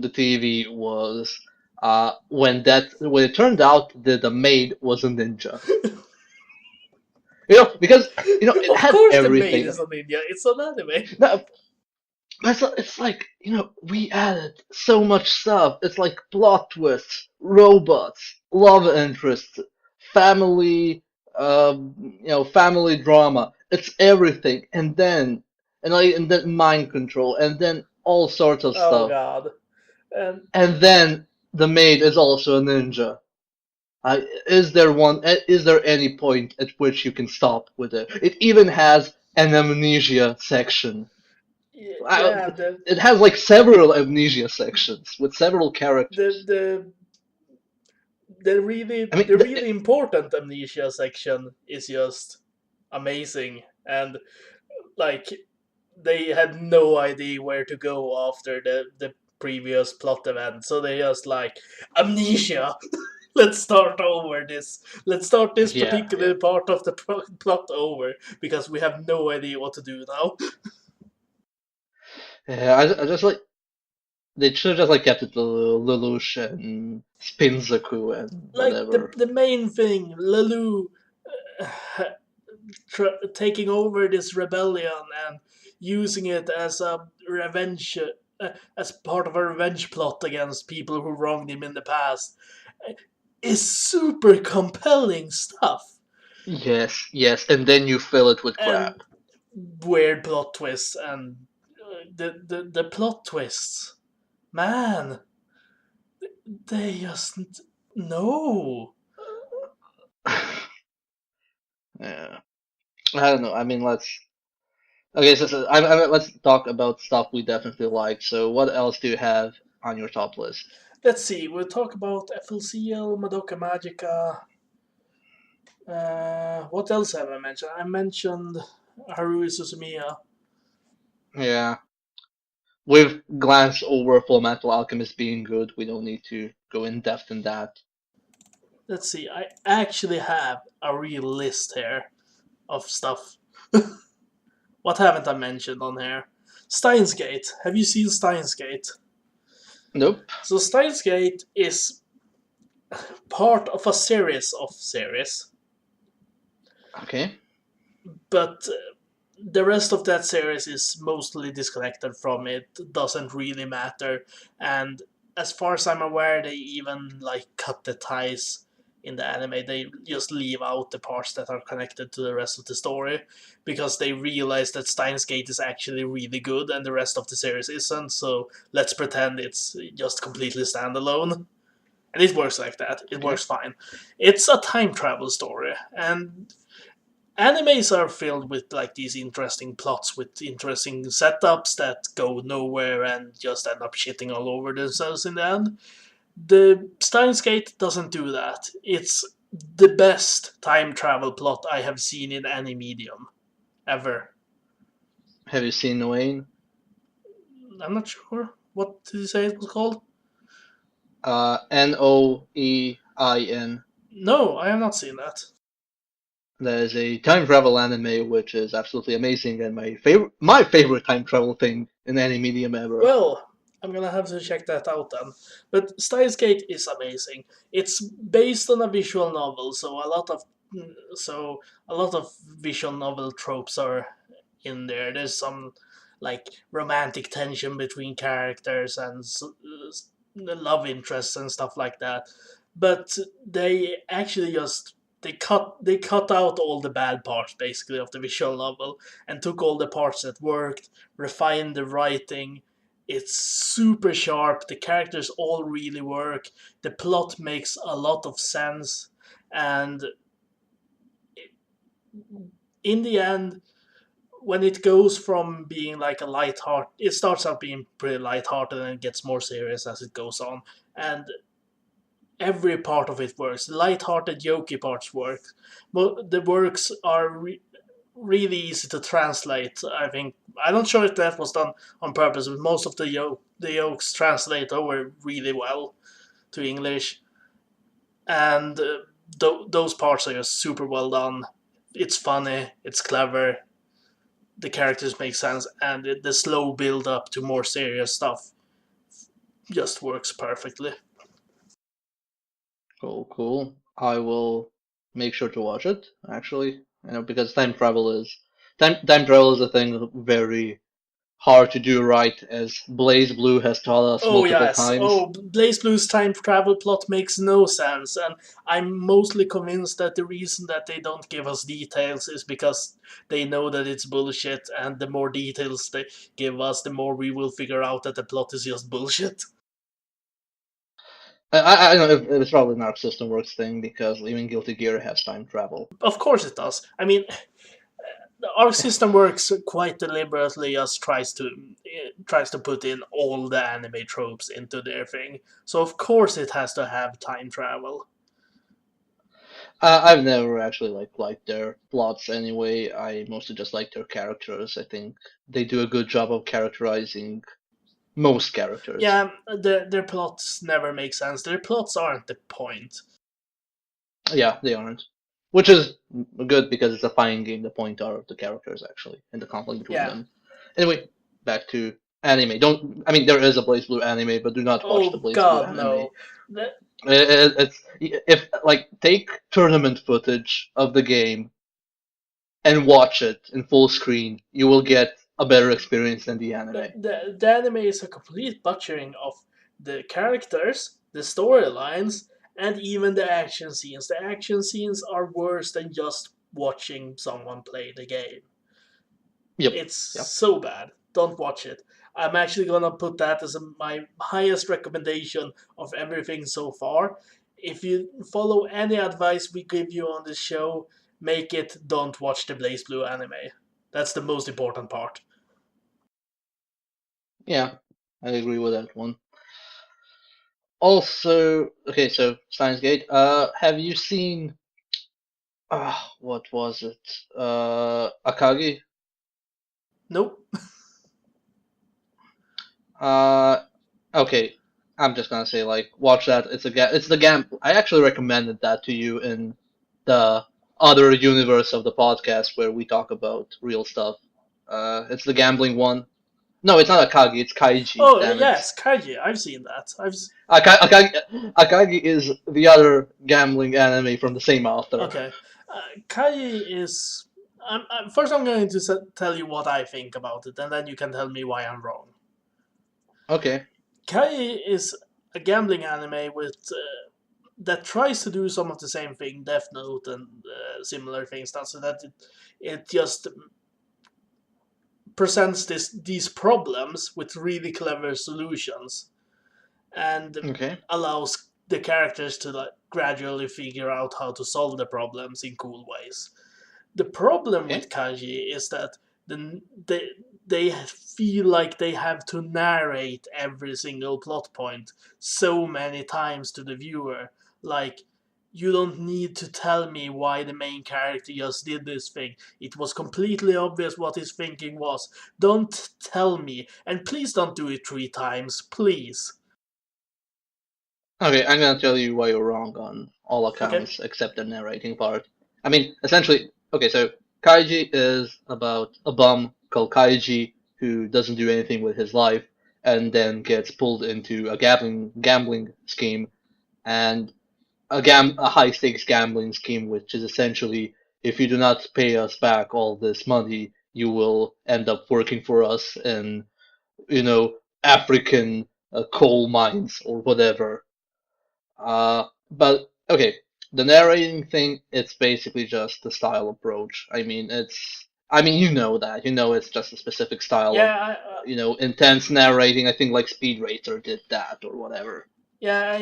the TV was when it turned out that the maid was a ninja. Because it of had course, the maid everything. is an India. It's an anime. No, it's like we added so much stuff. It's like plot twists, robots, love interest, family, family drama. It's everything, and then mind control, and then all sorts of Oh stuff. god. And And then the maid is also a ninja. Is there any point at which you can stop with it? It even has an amnesia section. I, yeah, it has like several amnesia sections with several the characters. the I mean, the really important amnesia section is just amazing, and like they had no idea where to go after the previous plot event, so they just like amnesia. Let's start over this. Let's start this yeah, yeah, particular part of the plot over because we have no idea what to do now. yeah. I just like they should have just like kept it to Lelouch and Spinzaku and Like whatever. the main thing, Lalu uh, taking over this rebellion and using it as a revenge, as part of a revenge plot against people who wronged him in the past, is super compelling stuff. Yes, yes, and then you fill it with And crap. weird plot twists and the plot twists, man, they just no. Yeah, I don't know. I mean, let's okay. Let's talk about stuff we definitely like. So, what else do you have on your top list? Let's see. We'll talk about FLCL, Madoka Magica. What else have I mentioned? I mentioned Haruhi Suzumiya. Yeah, we've glanced over Fullmetal Alchemist being good. We don't need to go in depth in that. Let's see. I actually have a real list here of stuff. What haven't I mentioned on here? Steins Gate. Have you seen Steins Gate? Nope. So Steins Gate is part of a series of series, Okay. but the rest of that series is mostly disconnected from it. Doesn't really matter, and as far as I'm aware, they even like cut the ties in the anime. They just leave out the parts that are connected to the rest of the story because they realize that Steins Gate is actually really good and the rest of the series isn't. So let's pretend it's just completely standalone. And it works like that. It Okay. works fine. It's a time travel story, and animes are filled with like these interesting plots with interesting setups that go nowhere and just end up shitting all over themselves in the end. The Steins Gate doesn't do that. It's the best time travel plot I have seen in any medium ever. Have you seen Wayne? I'm not sure what did you say it was called. Noein. No, I have not seen that. That is a time travel anime which is absolutely amazing and my favorite time travel thing in any medium ever. Well, I'm gonna have to check that out then. But Steins Gate is amazing. It's based on a visual novel, so a lot of visual novel tropes are in there. There's some like romantic tension between characters and love interests and stuff like that. But they actually just they cut out all the bad parts basically of the visual novel and took all the parts that worked, refined the writing. It's super sharp. The characters all really work. The plot makes a lot of sense, and in the end, when it goes from being like a light-heart, it starts out being pretty light-hearted and it gets more serious as it goes on. And every part of it works. The light-hearted, jokey parts work. But the works are really easy to translate. I think I'm not sure if that was done on purpose, but most of the jokes translate over really well to English, and those parts are just super well done. It's funny, it's clever, the characters make sense, and the slow build up to more serious stuff just works perfectly. Cool, cool. I will make sure to watch it, actually. Because time travel is a thing very hard to do right, as Blaze Blue has taught us Oh multiple yes. times. Oh, Blaze Blue's time travel plot makes no sense, and I'm mostly convinced that the reason that they don't give us details is because they know that it's bullshit, and the more details they give us, the more we will figure out that the plot is just bullshit. I don't know if it's probably an Arc System Works thing because even Guilty Gear has time travel. Of course it does. I mean, the arc system works quite deliberately. Just tries to put in all the anime tropes into their thing. So of course it has to have time travel. I've never actually liked their plots anyway. I mostly just like their characters. I think they do a good job of characterizing most characters. Yeah, their plots never make sense. Their plots aren't the point. Yeah, they aren't. Which is good because it's a fine game. The point are the characters actually and the conflict between Yeah. them. Anyway, back to anime. Don't I mean there is a Blaze Blue anime, but do not watch the Oh Blaze Blue God, anime. no. The- It's if like take tournament footage of the game and watch it in full screen, you will get a better experience than the the, anime. the anime is a complete butchering of the characters, the storylines, and even the action scenes. The action scenes are worse than just watching someone play the game. Yep. It's Yep. so bad. Don't watch it. I'm actually gonna put that as my highest recommendation of everything so far. If you follow any advice we give you on this show, make it don't watch the Blaze Blue anime. That's the most important part. Yeah, I agree with that one. Also, okay, so Steins Gate. Have you seen? What was it? Akagi. Nope. Uh, okay. I'm just gonna say watch that. It's the gam. I actually recommended that to you in the other universe of the podcast where we talk about real stuff. It's the gambling one. No, it's not Akagi. It's Kaiji. Oh Damn it. yes, Kaiji. I've seen that. Akagi is the other gambling anime from the same author. Okay. Kaiji is. First, I'm going to tell you what I think about it, and then you can tell me why I'm wrong. Okay. Kaiji is a gambling anime with that tries to do some of the same thing, Death Note and similar things. So that it just presents these problems with really clever solutions and Okay. allows the characters to gradually figure out how to solve the problems in cool ways. The problem with Okay. Kanji is that they they feel like they have to narrate every single plot point so many times to the viewer. Like, you don't need to tell me why the main character just did this thing. It was completely obvious what his thinking was. Don't tell me, and please don't do it 3 times, please. Okay, I'm gonna tell you why you're wrong on all Okay? accounts except the narrating part. I mean, essentially, okay, so Kaiji is about a bum called Kaiji who doesn't do anything with his life and then gets pulled into a gambling scheme and a high stakes gambling scheme, which is essentially if you do not pay us back all this money, you will end up working for us in you know African coal mines or whatever. But okay, the narrating thing, it's basically just the style approach. I mean, you know, it's just a specific style of, Yeah, intense narrating. I think like Speed Racer did that or whatever. yeah.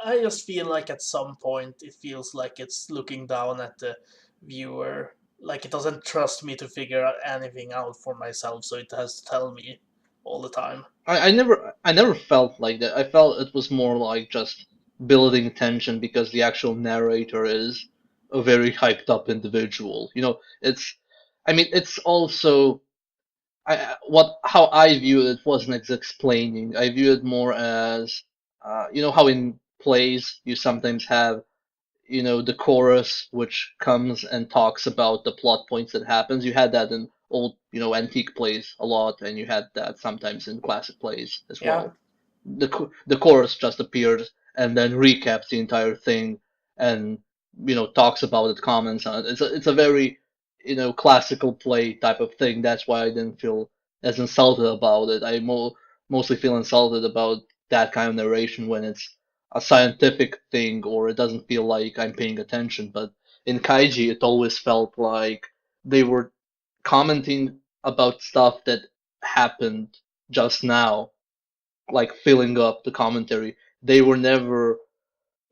I just feel like at some point it feels like it's looking down at the viewer, like it doesn't trust me to figure out anything out for myself, so it has to tell me all the time. I never felt like that. I felt it was more like just building tension because the actual narrator is a very hyped up individual. I mean, it's also what how I view it wasn't as explaining. I view it more as how in plays you sometimes have the chorus which comes and talks about the plot points that happens. You had that in old antique plays a lot, and you had that sometimes in classic plays as Yeah, well. The chorus just appears and then recaps the entire thing and talks about it, comments on it. It's a very classical play type of thing. That's why I didn't feel as insulted about it. Mostly feel insulted about that kind of narration when it's a scientific thing or it doesn't feel like I'm paying attention. But in Kaiji, it always felt like they were commenting about stuff that happened just now, like filling up the commentary. They were never,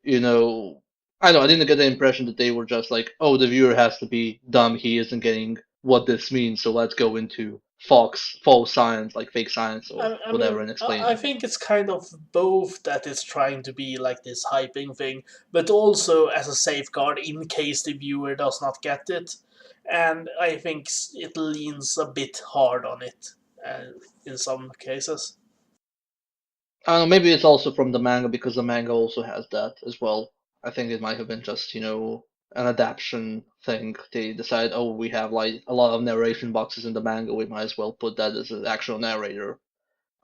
you know, I don't know, I didn't get the impression that they were just like, oh, the viewer has to be dumb, he isn't getting what this means. So let's go into false science, like fake science or I whatever, mean, and I explain think it's kind of both that it's trying to be like this hyping thing, but also as a safeguard in case the viewer does not get it. And I think it leans a bit hard on it uh, in some cases. I don't know, maybe it's also from the manga because the manga also has that as well. I think it might have been just, an adaptation thing. They decide, oh, we have like a lot of narration boxes in the manga, we might as well put that as an actual narrator.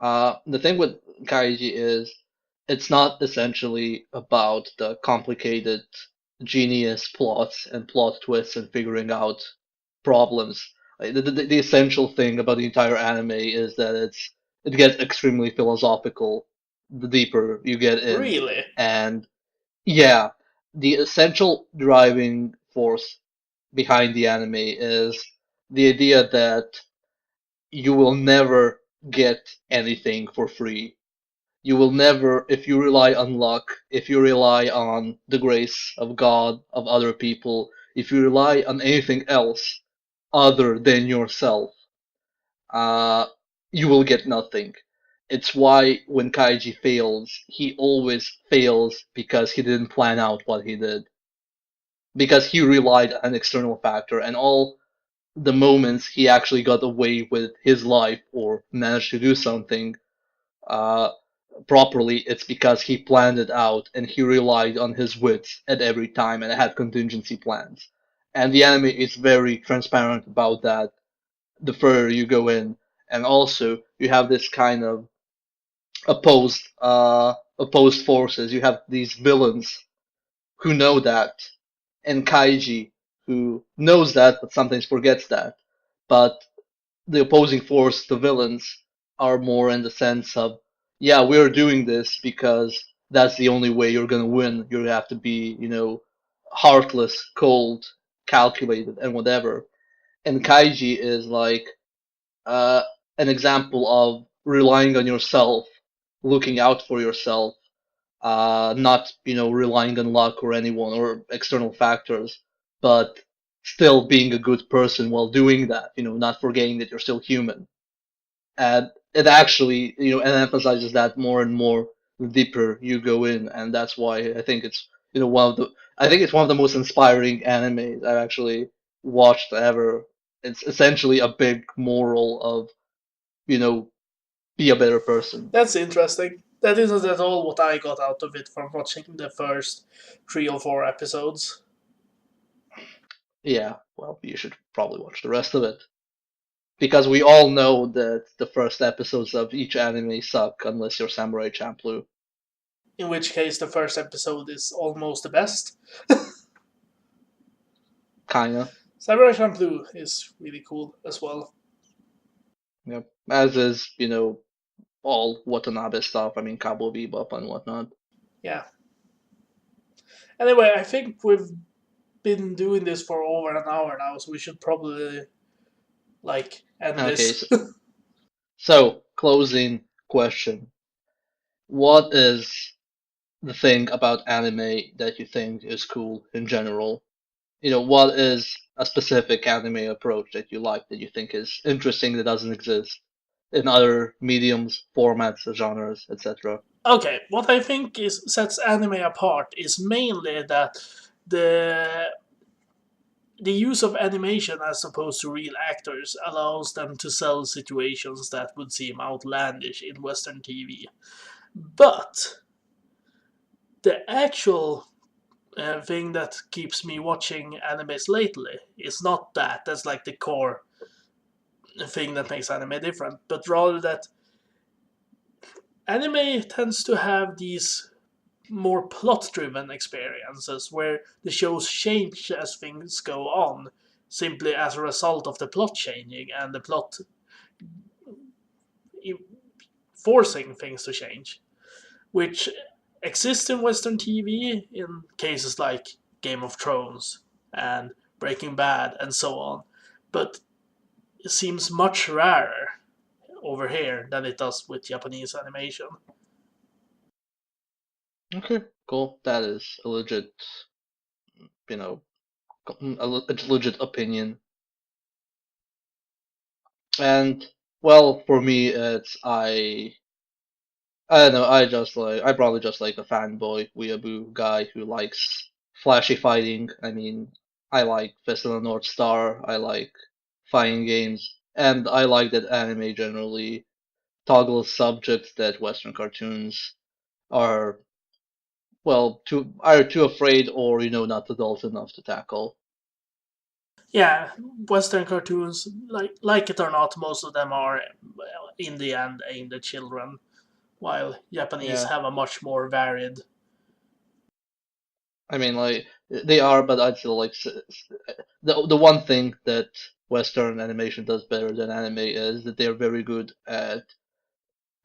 The thing with Kaiji is it's not essentially about the complicated, genius plots and plot twists and figuring out problems. Like, the essential thing about the entire anime is that it gets extremely philosophical the deeper you get in. Really? And yeah, the essential driving force behind the anime is the idea that you will never get anything for free. You will never, if you rely on luck, if you rely on the grace of God, of other people, if you rely on anything else other than yourself, uh, you will get nothing. It's why when Kaiji fails, he always fails because he didn't plan out what he did. Because he relied on an external factor, and all the moments he actually got away with his life or managed to do something uh, properly, it's because he planned it out and he relied on his wits at every time and had contingency plans. And the anime is very transparent about that the further you go in. And also, you have this kind of opposed forces. You have these villains who know that, and Kaiji who knows that but sometimes forgets that. But the opposing force, the villains, are more in the sense of, yeah, we're doing this because that's the only way you're gonna win. You have to be, heartless, cold, calculated, and whatever. And Kaiji is like uh, an example of relying on yourself, looking out for yourself, not relying on luck or anyone or external factors, but still being a good person while doing that. Not forgetting that you're still human. And it actually and emphasizes that more and more the deeper you go in, and that's why I think it's one of the most inspiring animes I've actually watched ever. It's essentially a big moral of you know be a better person. That's interesting. That isn't at all what I got out of it from watching the first 3 or 4 episodes. Yeah, well, you should probably watch the rest of it because we all know that the first episodes of each anime suck unless you're Samurai Champloo. In which case, the first episode is almost the best. Kinda. Samurai Champloo is really cool as well. Yep. As is, all Watanabe stuff. I mean, Cowboy Bebop and whatnot. Yeah. Anyway, I think we've been doing this for over an hour now, so we should probably end Okay, this. so closing question. What is the thing about anime that you think is cool in general? What is a specific anime approach that you like that you think is interesting that doesn't exist in other mediums, formats, genres, etc.? Okay, what I think is sets anime apart is mainly that the the use of animation as opposed to real actors allows them to sell situations that would seem outlandish in Western TV. But the actual thing that keeps me watching animes lately is not that. That's like the core thing that makes anime different, but rather that anime tends to have these more plot driven experiences where the shows change as things go on, simply as a result of the plot changing and the plot forcing things to change, which exists in Western TV in cases like Game of Thrones and Breaking Bad and so on, but it seems much rarer over here than it does with Japanese animation. Okay, cool. That is you know, a legit opinion. And well, for me, I don't know. I probably just like a fanboy weeaboo guy who likes flashy fighting. I mean, I like Fist of the North Star. I like fighting games, and I like that anime generally toggles subjects that Western cartoons are either too afraid or not adult enough to tackle. Yeah, Western cartoons, like it or not, most of them are in the end aimed at children, while Japanese Yeah, have a much more varied. I mean, like they are, but I'd still the one thing that Western animation does better than anime is that they're very good at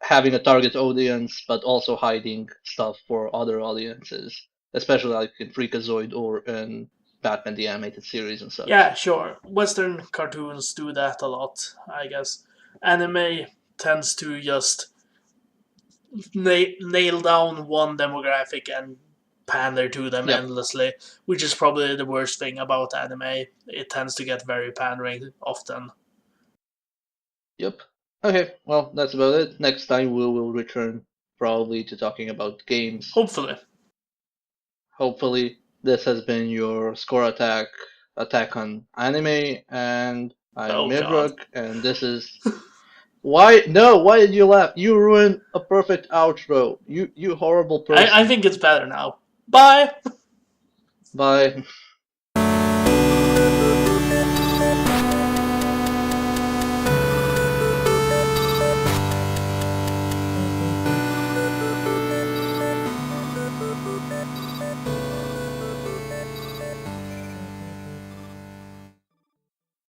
having a target audience, but also hiding stuff for other audiences, especially like in Freakazoid or in Batman the Animated Series and Yeah, such. sure. Western cartoons do that a lot, I guess. Anime tends to just nail down one demographic and pander to them Yep, endlessly, which is probably the worst thing about anime. It tends to get very pandering often. yep. Okay, well, that's about it. Next time we will return probably to talking about games. Hopefully. Hopefully, this has been your score attack on anime, and I'm Oh god. Midrug, and this is why no, why did you laugh? You ruined a perfect outro. You horrible I person. think it's better now. Bye! Bye.